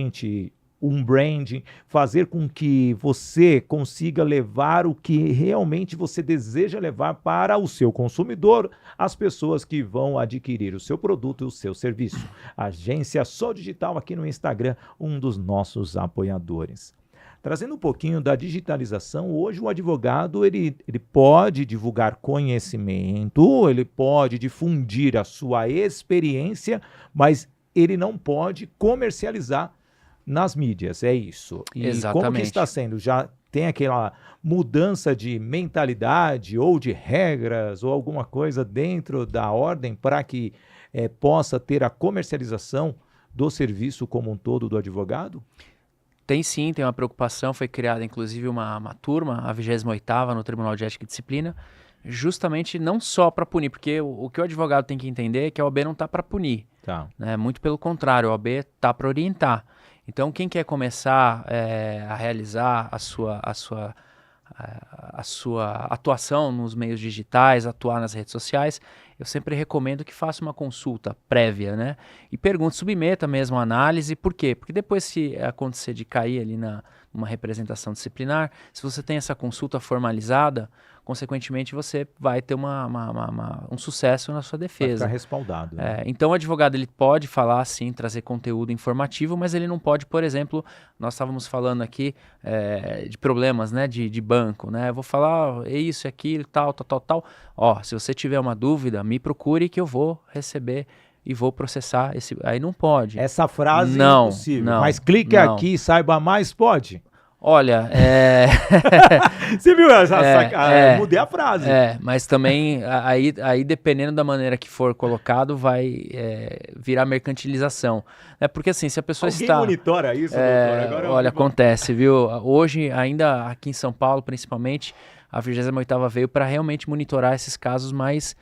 um branding, fazer com que você consiga levar o que realmente você deseja levar para o seu consumidor, as pessoas que vão adquirir o seu produto e o seu serviço. Agência Sou Digital aqui no Instagram, um dos nossos apoiadores. Trazendo um pouquinho da digitalização, hoje o advogado ele pode divulgar conhecimento, ele pode difundir a sua experiência, mas ele não pode comercializar nas mídias, é isso. E Exatamente. Como que está sendo? Já tem aquela mudança de mentalidade ou de regras ou alguma coisa dentro da ordem para que possa ter a comercialização do serviço como um todo do advogado? Tem sim, tem uma preocupação, foi criada inclusive uma turma, a 28ª no Tribunal de Ética e Disciplina, justamente não só para punir, porque o que o advogado tem que entender é que a OAB não está para punir, Tá. né? Muito pelo contrário, a OAB está para orientar. Então, quem quer começar a realizar a sua atuação nos meios digitais, atuar nas redes sociais, eu sempre recomendo que faça uma consulta prévia, né? E pergunte, submeta mesmo a análise. Por quê? Porque depois, se acontecer de cair ali numa representação disciplinar, se você tem essa consulta formalizada, consequentemente você vai ter um sucesso na sua defesa. Vai ficar respaldado. Né? Então o advogado ele pode falar sim, trazer conteúdo informativo, mas ele não pode, por exemplo, nós estávamos falando aqui de problemas, né, de banco, né? Eu vou falar isso, aquilo, tal. Ó, se você tiver uma dúvida, me procure que eu vou receber e vou processar. Aí não pode. Essa frase não, é impossível. Não, mas clique não. aqui e saiba mais, pode? Olha, Você viu mudei a frase. Mas também, aí dependendo da maneira que for colocado, vai virar mercantilização. Porque assim, se a pessoa Alguém está... monitora isso, doutor? Agora olha, acontece, viu? Hoje, ainda aqui em São Paulo, principalmente, a 28ª veio para realmente monitorar esses casos mais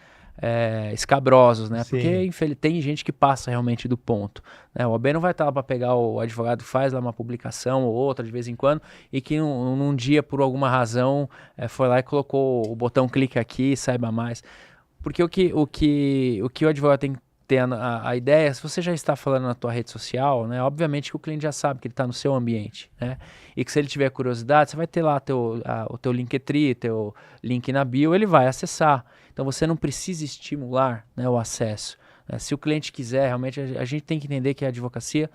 escabrosos, né? Sim. Porque tem gente que passa realmente do ponto, né? O OAB não vai estar lá para pegar o advogado que faz lá uma publicação ou outra de vez em quando e que num dia, por alguma razão, foi lá e colocou o botão clique aqui e saiba mais. Porque o que o advogado tem que ter a ideia, se você já está falando na tua rede social, né? Obviamente que o cliente já sabe que ele está no seu ambiente, né? E que se ele tiver curiosidade, você vai ter lá o teu Linktree, teu link na bio, ele vai acessar. Então você não precisa estimular, né, o acesso. Se o cliente quiser, realmente a gente tem que entender que a advocacia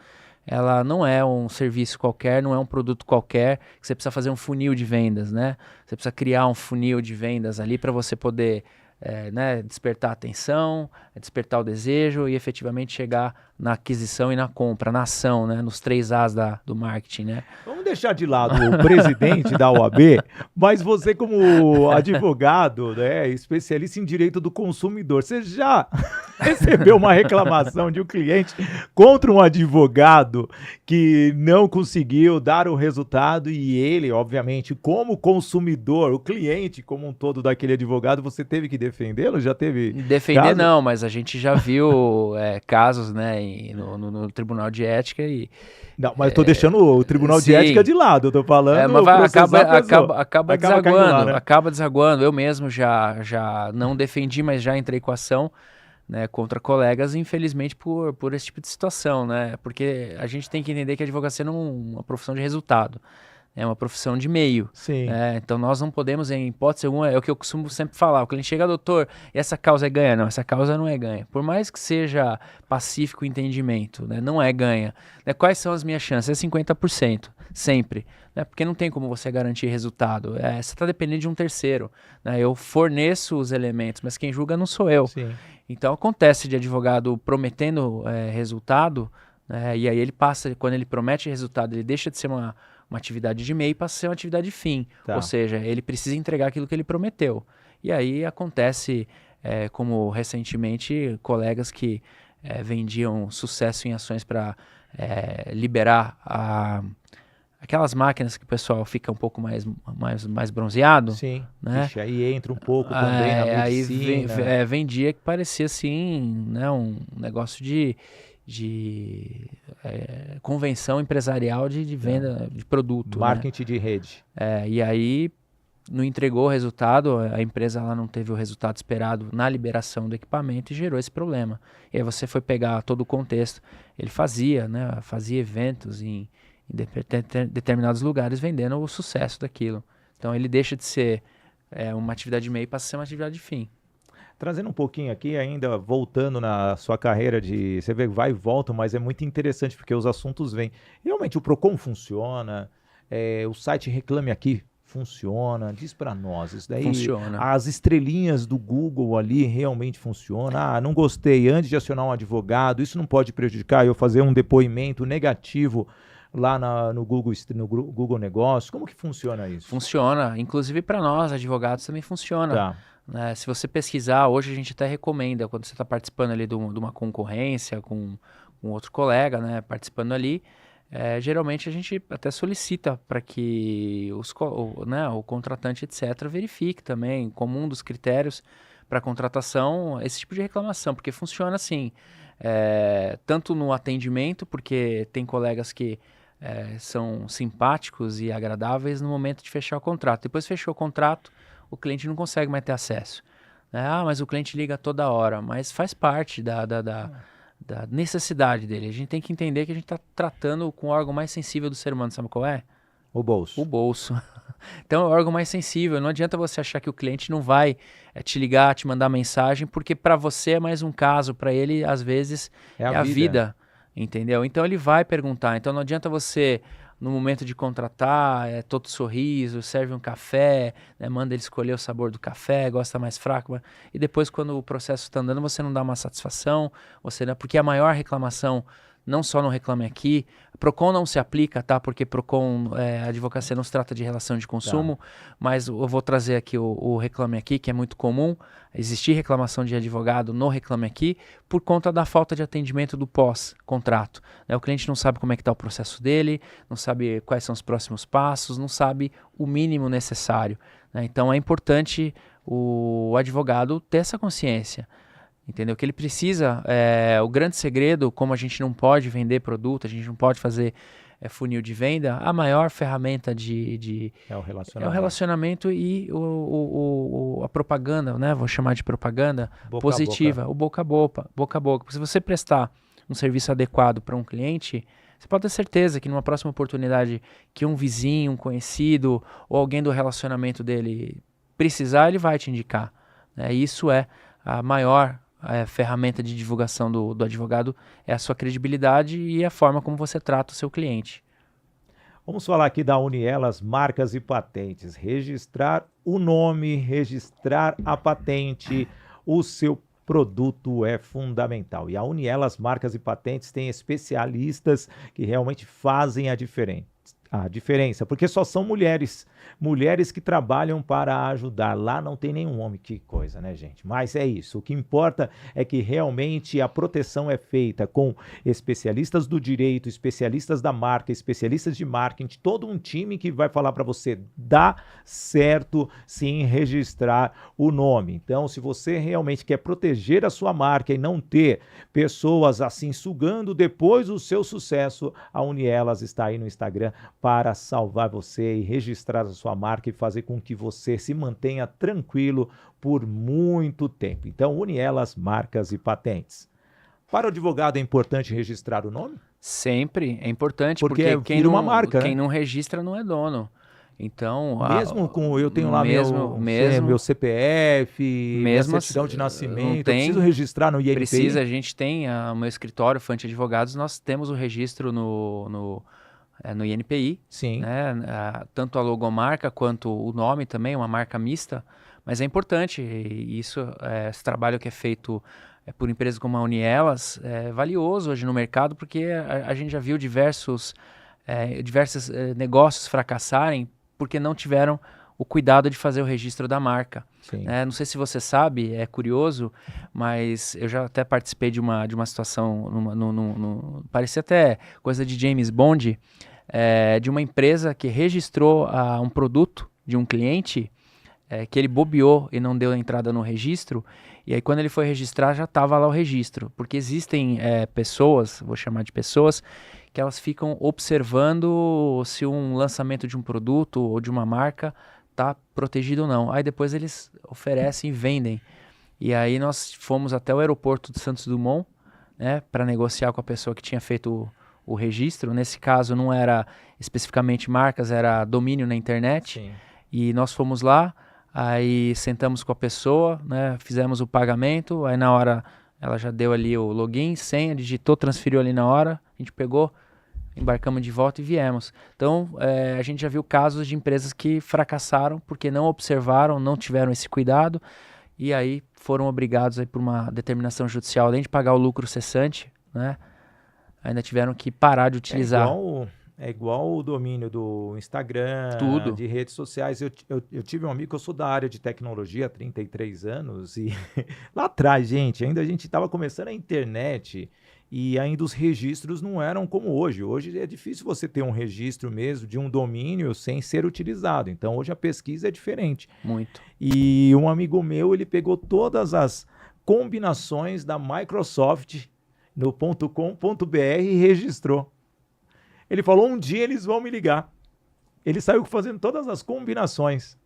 ela não é um serviço qualquer, não é um produto qualquer, que você precisa fazer um funil de vendas, né? Você precisa criar um funil de vendas ali para você poder despertar a atenção, despertar o desejo e efetivamente chegar na aquisição e na compra, na ação, né? Nos 3 As do marketing, né? Vamos deixar de lado o presidente da OAB, mas você como advogado, né, especialista em direito do consumidor, você já recebeu uma reclamação de um cliente contra um advogado que não conseguiu dar o resultado e ele, obviamente, como consumidor, o cliente como um todo daquele advogado, você teve que defendê-lo? Já teve defender caso? Não, mas a gente já viu casos, né, no Tribunal de Ética e... Não, mas eu tô deixando o Tribunal de Ética de lado, eu tô falando... mas acaba desaguando, lá, né? acaba desaguando. Eu mesmo já não defendi, mas já entrei com ação, né, contra colegas, infelizmente, por esse tipo de situação, né? Porque a gente tem que entender que a advocacia não é uma profissão de resultado. É uma profissão de meio. Sim. Então nós não podemos, em hipótese alguma, é o que eu costumo sempre falar, o cliente chega, doutor, e essa causa é ganha? Não, essa causa não é ganha. Por mais que seja pacífico o entendimento, né, não é ganha. Quais são as minhas chances? É 50%, sempre. Porque não tem como você garantir resultado. Você está dependendo de um terceiro. Né? Eu forneço os elementos, mas quem julga não sou eu. Sim. Então acontece de advogado prometendo resultado, né? E aí ele passa, quando ele promete resultado, ele deixa de ser uma atividade de meio e passa a ser uma atividade de fim. Tá. Ou seja, ele precisa entregar aquilo que ele prometeu. E aí acontece, como recentemente, colegas que vendiam sucesso em ações para liberar aquelas máquinas que o pessoal fica um pouco mais bronzeado. Sim, né? Ixi, aí entra um pouco também na medicina. Aí vendia que parecia assim, né, um negócio de convenção empresarial de venda de produto. Marketing de rede. E aí não entregou o resultado, a empresa ela não teve o resultado esperado na liberação do equipamento e gerou esse problema. E aí você foi pegar todo o contexto. Ele fazia eventos em determinados lugares vendendo o sucesso daquilo. Então ele deixa de ser uma atividade de meio e passa a ser uma atividade de fim. Trazendo um pouquinho aqui, ainda voltando na sua carreira você vê, vai e volta, mas é muito interessante porque os assuntos vêm. Realmente o Procon funciona, o site Reclame Aqui funciona, diz para nós, isso daí, funciona. As estrelinhas do Google ali realmente funcionam. Não gostei, antes de acionar um advogado, isso não pode prejudicar eu fazer um depoimento negativo lá no Google Negócios. Como que funciona isso? Funciona, inclusive para nós, advogados, também funciona. Tá. Se você pesquisar, hoje a gente até recomenda, quando você está participando ali de uma concorrência com outro colega, né, participando ali, geralmente a gente até solicita para que o contratante, etc., verifique também, como um dos critérios para contratação, esse tipo de reclamação, porque funciona assim, tanto no atendimento, porque tem colegas que são simpáticos e agradáveis no momento de fechar o contrato. Depois fechou o contrato, o cliente não consegue mais ter acesso. Mas o cliente liga toda hora, mas faz parte da necessidade dele. A gente tem que entender que a gente está tratando com o órgão mais sensível do ser humano, sabe qual é? O bolso. O bolso. Então é o órgão mais sensível. Não adianta você achar que o cliente não vai te ligar, te mandar mensagem, porque para você é mais um caso, para ele às vezes é a vida. Entendeu? Então ele vai perguntar. Então não adianta você, no momento de contratar, todo sorriso, serve um café, né, manda ele escolher o sabor do café, gosta mais fraco, e depois quando o processo está andando você não dá uma satisfação, porque a maior reclamação, não só no Reclame Aqui, Procon não se aplica, tá? Porque Procon, a advocacia não se trata de relação de consumo, mas eu vou trazer aqui o Reclame Aqui, que é muito comum, existir reclamação de advogado no Reclame Aqui por conta da falta de atendimento do pós-contrato. Né? O cliente não sabe como é que está o processo dele, não sabe quais são os próximos passos, não sabe o mínimo necessário. Né? Então é importante o advogado ter essa consciência. Entendeu? Que ele precisa, o grande segredo, como a gente não pode vender produto, a gente não pode fazer funil de venda, a maior ferramenta é o relacionamento e a propaganda, né? Vou chamar de propaganda positiva, o boca a boca. Porque se você prestar um serviço adequado para um cliente, você pode ter certeza que numa próxima oportunidade que um vizinho, um conhecido ou alguém do relacionamento dele precisar, ele vai te indicar. Né? Isso é a maior ferramenta de divulgação do advogado, é a sua credibilidade e a forma como você trata o seu cliente. Vamos falar aqui da Unielas Marcas e Patentes. Registrar o nome, registrar a patente, o seu produto é fundamental. E a Unielas Marcas e Patentes tem especialistas que realmente fazem a diferença, porque só são mulheres que trabalham para ajudar. Lá não tem nenhum homem, que coisa, né, gente? Mas é isso, o que importa é que realmente a proteção é feita com especialistas do direito, especialistas da marca, especialistas de marketing, todo um time que vai falar para você, dá certo sim registrar o nome. Então, se você realmente quer proteger a sua marca e não ter pessoas assim sugando depois o seu sucesso, a Unielas está aí no Instagram para salvar você e registrar a sua marca e fazer com que você se mantenha tranquilo por muito tempo. Então, Unielas Marcas e Patentes. Para o advogado é importante registrar o nome? Sempre é importante, porque quem não, uma marca, quem né? não registra não é dono. Então, mesmo com eu tenho lá meu CPF, minha certidão de nascimento, eu preciso registrar no INPI? Precisa, a gente tem o meu escritório, Fante Advogados, nós temos o registro no INPI, sim, né? Tanto a logomarca quanto o nome também, uma marca mista, mas é importante, esse trabalho que é feito por empresas como a Unielas é valioso hoje no mercado, porque a gente já viu diversos negócios fracassarem porque não tiveram o cuidado de fazer o registro da marca. Não sei se você sabe, é curioso, mas eu já até participei de uma situação, parecia até coisa de James Bond, de uma empresa que registrou um produto de um cliente que ele bobeou e não deu a entrada no registro, e aí quando ele foi registrar já estava lá o registro, porque existem pessoas, vou chamar de pessoas, que elas ficam observando se um lançamento de um produto ou de uma marca está protegido ou não. Aí depois eles oferecem e vendem. E aí nós fomos até o aeroporto de Santos Dumont, né, para negociar com a pessoa que tinha feito o registro. Nesse caso não era especificamente marcas, era domínio na internet. Sim. E nós fomos lá, aí sentamos com a pessoa, né, fizemos o pagamento, aí na hora ela já deu ali o login, senha, digitou, transferiu ali na hora, a gente pegou, embarcamos de volta e viemos. Então, a gente já viu casos de empresas que fracassaram porque não observaram, não tiveram esse cuidado e aí foram obrigados aí por uma determinação judicial, além de pagar o lucro cessante, né, ainda tiveram que parar de utilizar. É igual o domínio do Instagram, tudo. De redes sociais. Eu tive um amigo que eu sou da área de tecnologia há 33 anos e lá atrás, gente, ainda a gente estava começando a internet e ainda os registros não eram como hoje. Hoje é difícil você ter um registro mesmo de um domínio sem ser utilizado. Então hoje a pesquisa é diferente. Muito. E um amigo meu, ele pegou todas as combinações da Microsoft no .com.br e registrou. Ele falou, um dia eles vão me ligar. Ele saiu fazendo todas as combinações.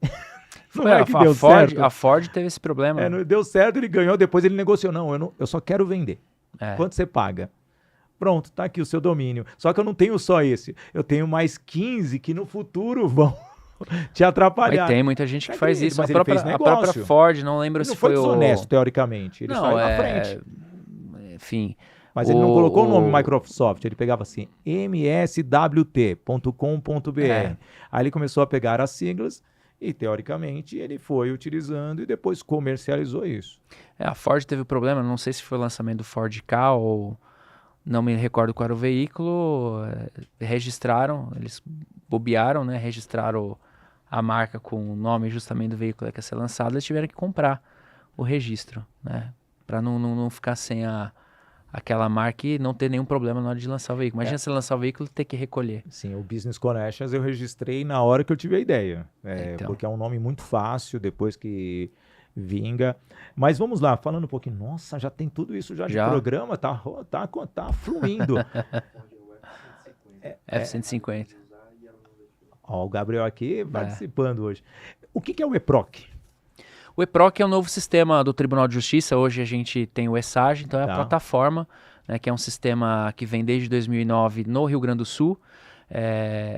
Não é que deu certo. A Ford teve esse problema. Não deu certo, ele ganhou, depois ele negociou. Não, eu só quero vender. Quanto você paga? Pronto, tá aqui o seu domínio. Só que eu não tenho só esse. Eu tenho mais 15 que no futuro vão te atrapalhar. Mas tem muita gente que faz isso. Mas a própria Ford, não lembro se foi desonesto, teoricamente. Ele saiu na frente. Enfim... Mas ele não colocou o nome Microsoft, ele pegava assim, mswt.com.br. Aí ele começou a pegar as siglas e, teoricamente, ele foi utilizando e depois comercializou isso. A Ford teve o problema, não sei se foi o lançamento do Ford Ka ou não me recordo qual era o veículo, registraram, eles bobearam, né, registraram a marca com o nome justamente do veículo que ia ser lançado, eles tiveram que comprar o registro, né, para não ficar sem aquela marca e não ter nenhum problema na hora de lançar o veículo. Imagina você lançar o veículo e ter que recolher. Sim, o Business Connections eu registrei na hora que eu tive a ideia. Porque é um nome muito fácil, depois que vinga. Mas vamos lá, falando um pouquinho. Nossa, já tem tudo isso já de programa, tá fluindo. F-150. Ó, o Gabriel aqui participando hoje. O que é o EPROC? O EPROC é um novo sistema do Tribunal de Justiça. Hoje a gente tem o ESAG, então é a plataforma, né, que é um sistema que vem desde 2009 no Rio Grande do Sul.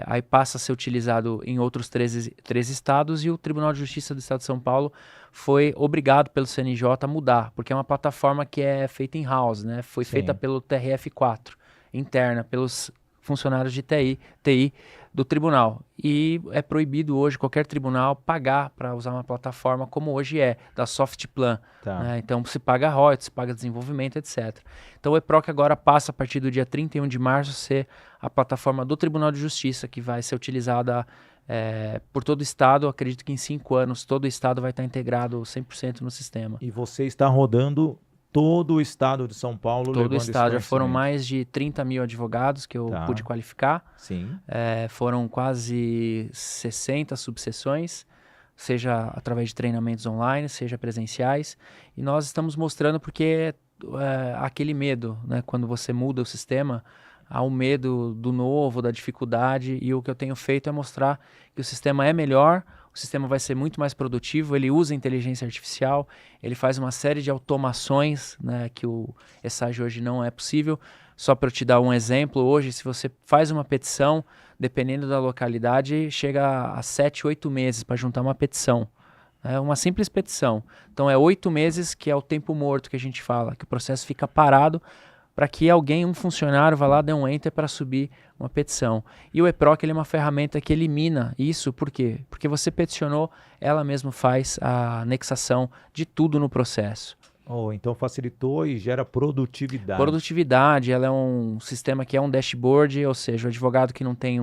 Aí passa a ser utilizado em outros 13 estados e o Tribunal de Justiça do Estado de São Paulo foi obrigado pelo CNJ a mudar, porque é uma plataforma que é feita in-house, né? Foi feita pelo TRF4, interna, pelos funcionários de TI do tribunal. E é proibido hoje qualquer tribunal pagar para usar uma plataforma como hoje da Softplan. Né? Então se paga royalties, se paga desenvolvimento, etc. Então o EPROC agora passa a partir do dia 31 de março a ser a plataforma do Tribunal de Justiça, que vai ser utilizada por todo o estado. Acredito que em 5 anos todo o estado vai estar integrado 100% no sistema. E você está rodando todo o estado de São Paulo? Todo o estado, já foram mais de 30 mil advogados que eu pude qualificar. Sim. Foram quase 60 subseções, seja através de treinamentos online, seja presenciais. E nós estamos mostrando porque aquele medo, né, quando você muda o sistema, há um medo do novo, da dificuldade, e o que eu tenho feito é mostrar que o sistema é melhor, o sistema vai ser muito mais produtivo, ele usa inteligência artificial, ele faz uma série de automações, né, que o ESAG hoje não é possível. Só para eu te dar um exemplo, hoje se você faz uma petição, dependendo da localidade, chega a 7, 8 meses para juntar uma petição. É uma simples petição. Então é 8 meses que é o tempo morto que a gente fala, que o processo fica parado para que alguém, um funcionário, vá lá, dê um enter para subir uma petição. E o EPROC ele é uma ferramenta que elimina isso. Por quê? Porque você peticionou, ela mesma faz a anexação de tudo no processo. Oh, então facilitou e gera produtividade. Produtividade, ela é um sistema que é um dashboard, ou seja, o advogado que não tem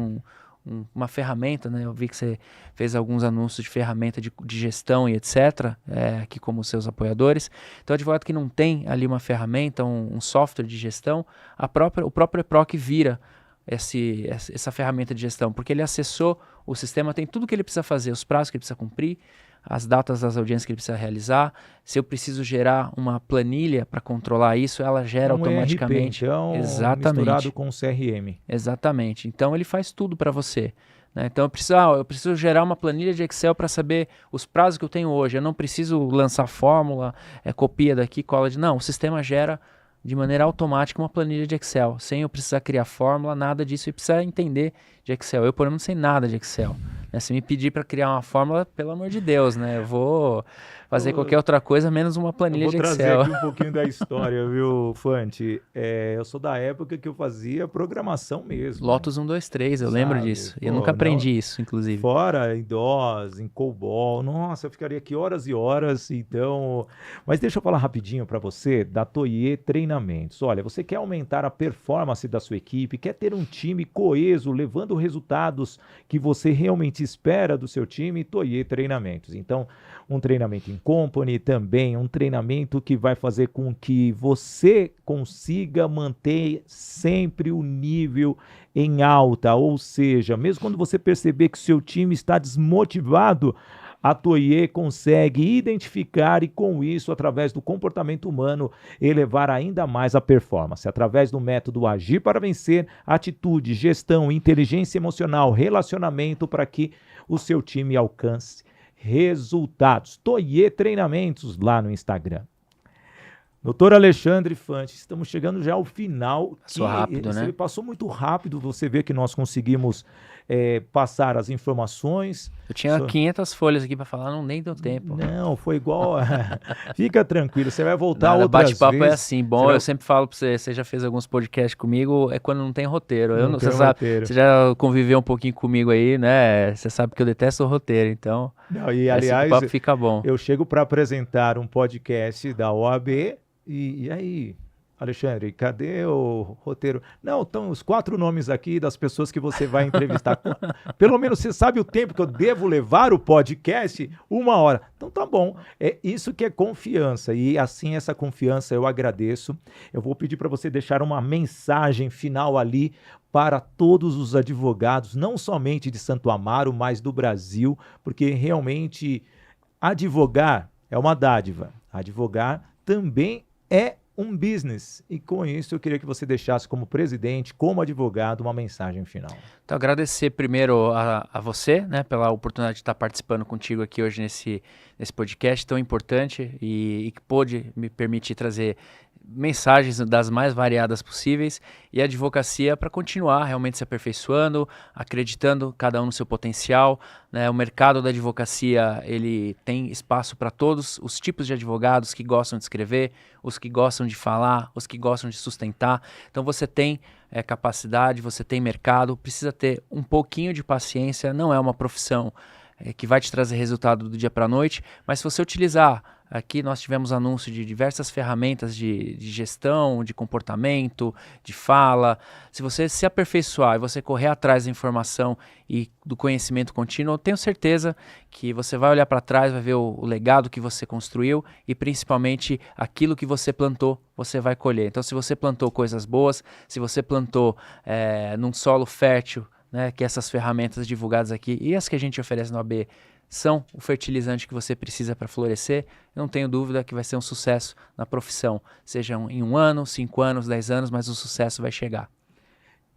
uma ferramenta, né? Eu vi que você fez alguns anúncios de ferramenta de gestão e etc., aqui como seus apoiadores. Então, o advogado que não tem ali uma ferramenta, um software de gestão, o próprio EPROC vira essa ferramenta de gestão, porque ele acessou o sistema, tem tudo que ele precisa fazer, os prazos que ele precisa cumprir, as datas das audiências que ele precisa realizar. Se eu preciso gerar uma planilha para controlar isso, ela gera automaticamente. ERP, então, exatamente, misturado com o CRM. Exatamente. Então ele faz tudo para você. Né? Então eu preciso gerar uma planilha de Excel para saber os prazos que eu tenho hoje. Eu não preciso lançar fórmula, copia daqui, cola de... Não, o sistema gera de maneira automática uma planilha de Excel, sem eu precisar criar fórmula, nada disso, e precisar entender de Excel. Eu, por exemplo, não sei nada de Excel. Né? Se me pedir para criar uma fórmula, pelo amor de Deus, né? Eu vou fazer qualquer outra coisa, menos uma planilha de Excel. Eu vou trazer aqui um pouquinho da história, viu, Fante? Eu sou da época que eu fazia programação mesmo. Lotus 1, 2, 3, eu lembro disso. Eu nunca aprendi isso, inclusive. Fora em DOS, em COBOL, nossa, eu ficaria aqui horas e horas, então... Mas deixa eu falar rapidinho para você da Toye Treinamentos. Olha, você quer aumentar a performance da sua equipe, quer ter um time coeso, levando resultados que você realmente espera do seu time, Toye Treinamentos. Então, um treinamento em company, também um treinamento que vai fazer com que você consiga manter sempre o nível em alta, ou seja, mesmo quando você perceber que seu time está desmotivado, a Toye consegue identificar e com isso, através do comportamento humano, elevar ainda mais a performance. Através do método Agir para Vencer, atitude, gestão, inteligência emocional, relacionamento para que o seu time alcance resultados. Toye Treinamentos lá no Instagram. Doutor Alexandre Fante, estamos chegando já ao final. Passou rápido, né? Passou muito rápido, você vê que nós conseguimos passar as informações. Eu tinha 500 folhas aqui para falar, não nem deu tempo. Não, foi igual... Fica tranquilo, você vai voltar outras vezes. Bate-papo é assim, bom, eu sempre falo para você, você já fez alguns podcasts comigo, é quando não tem roteiro. Você já conviveu um pouquinho comigo aí, né? Você sabe que eu detesto o roteiro, então... Não, e aliás, papo fica bom. Eu chego para apresentar um podcast da OAB e aí... Alexandre, cadê o roteiro? Não, estão os 4 nomes aqui das pessoas que você vai entrevistar. Pelo menos você sabe o tempo que eu devo levar o podcast? 1 hora. Então tá bom. É isso que é confiança. E assim, essa confiança eu agradeço. Eu vou pedir para você deixar uma mensagem final ali para todos os advogados, não somente de Santo Amaro, mas do Brasil, porque realmente advogar é uma dádiva. Advogar também é um business. E com isso eu queria que você deixasse como presidente, como advogado, uma mensagem final. Então agradecer primeiro a você, né, pela oportunidade de estar participando contigo aqui hoje nesse podcast tão importante e que pôde me permitir trazer mensagens das mais variadas possíveis e a advocacia para continuar realmente se aperfeiçoando, acreditando cada um no seu potencial, né? O mercado da advocacia, ele tem espaço para todos os tipos de advogados que gostam de escrever, os que gostam de falar, os que gostam de sustentar. Então você tem capacidade, você tem mercado, precisa ter um pouquinho de paciência, não é uma profissão que vai te trazer resultado do dia para a noite, mas se você utilizar, aqui nós tivemos anúncio de diversas ferramentas de gestão, de comportamento, de fala. Se você se aperfeiçoar e você correr atrás da informação e do conhecimento contínuo, eu tenho certeza que você vai olhar para trás, vai ver o legado que você construiu e principalmente aquilo que você plantou, você vai colher. Então se você plantou coisas boas, se você plantou num solo fértil, né, que essas ferramentas divulgadas aqui e as que a gente oferece no AB são o fertilizante que você precisa para florescer, eu não tenho dúvida que vai ser um sucesso na profissão, seja em 1 ano, 5 anos, 10 anos, mas o sucesso vai chegar.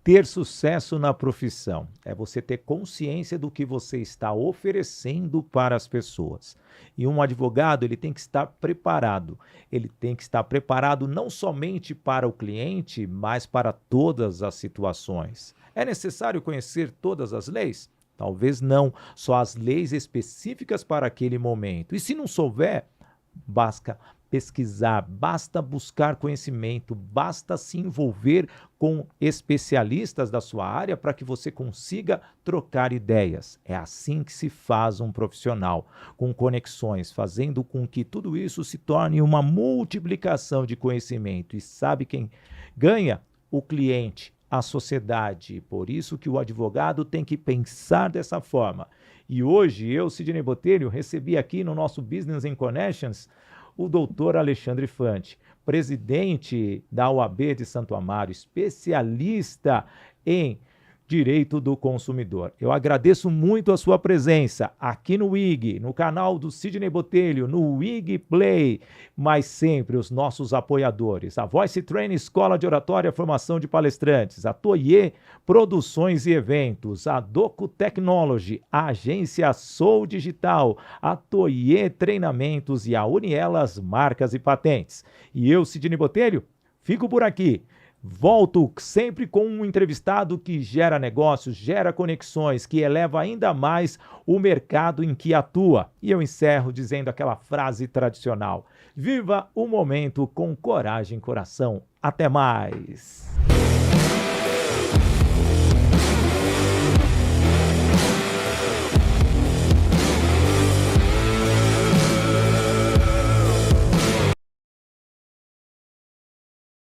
Ter sucesso na profissão é você ter consciência do que você está oferecendo para as pessoas. E um advogado, ele tem que estar preparado. Ele tem que estar preparado não somente para o cliente, mas para todas as situações. É necessário conhecer todas as leis? Talvez não, só as leis específicas para aquele momento. E se não souber, basta pesquisar, basta buscar conhecimento, basta se envolver com especialistas da sua área para que você consiga trocar ideias. É assim que se faz um profissional, com conexões, fazendo com que tudo isso se torne uma multiplicação de conhecimento. E sabe quem ganha? O cliente, a sociedade. Por isso que o advogado tem que pensar dessa forma. E hoje eu, Sidney Botelho, recebi aqui no nosso Business in Connections o doutor Alexandre Fante, presidente da OAB de Santo Amaro, especialista em direito do consumidor. Eu agradeço muito a sua presença aqui no WIG, no canal do Sidney Botelho, no WIG Play, mas sempre os nossos apoiadores, a Voice Training Escola de Oratória e Formação de Palestrantes, a Toye Produções e Eventos, a Doco Technology, a agência Sou Digital, a Toye Treinamentos e a Unielas Marcas e Patentes. E eu, Sidney Botelho, fico por aqui. Volto sempre com um entrevistado que gera negócios, gera conexões, que eleva ainda mais o mercado em que atua. E eu encerro dizendo aquela frase tradicional: viva o momento com coragem e coração. Até mais!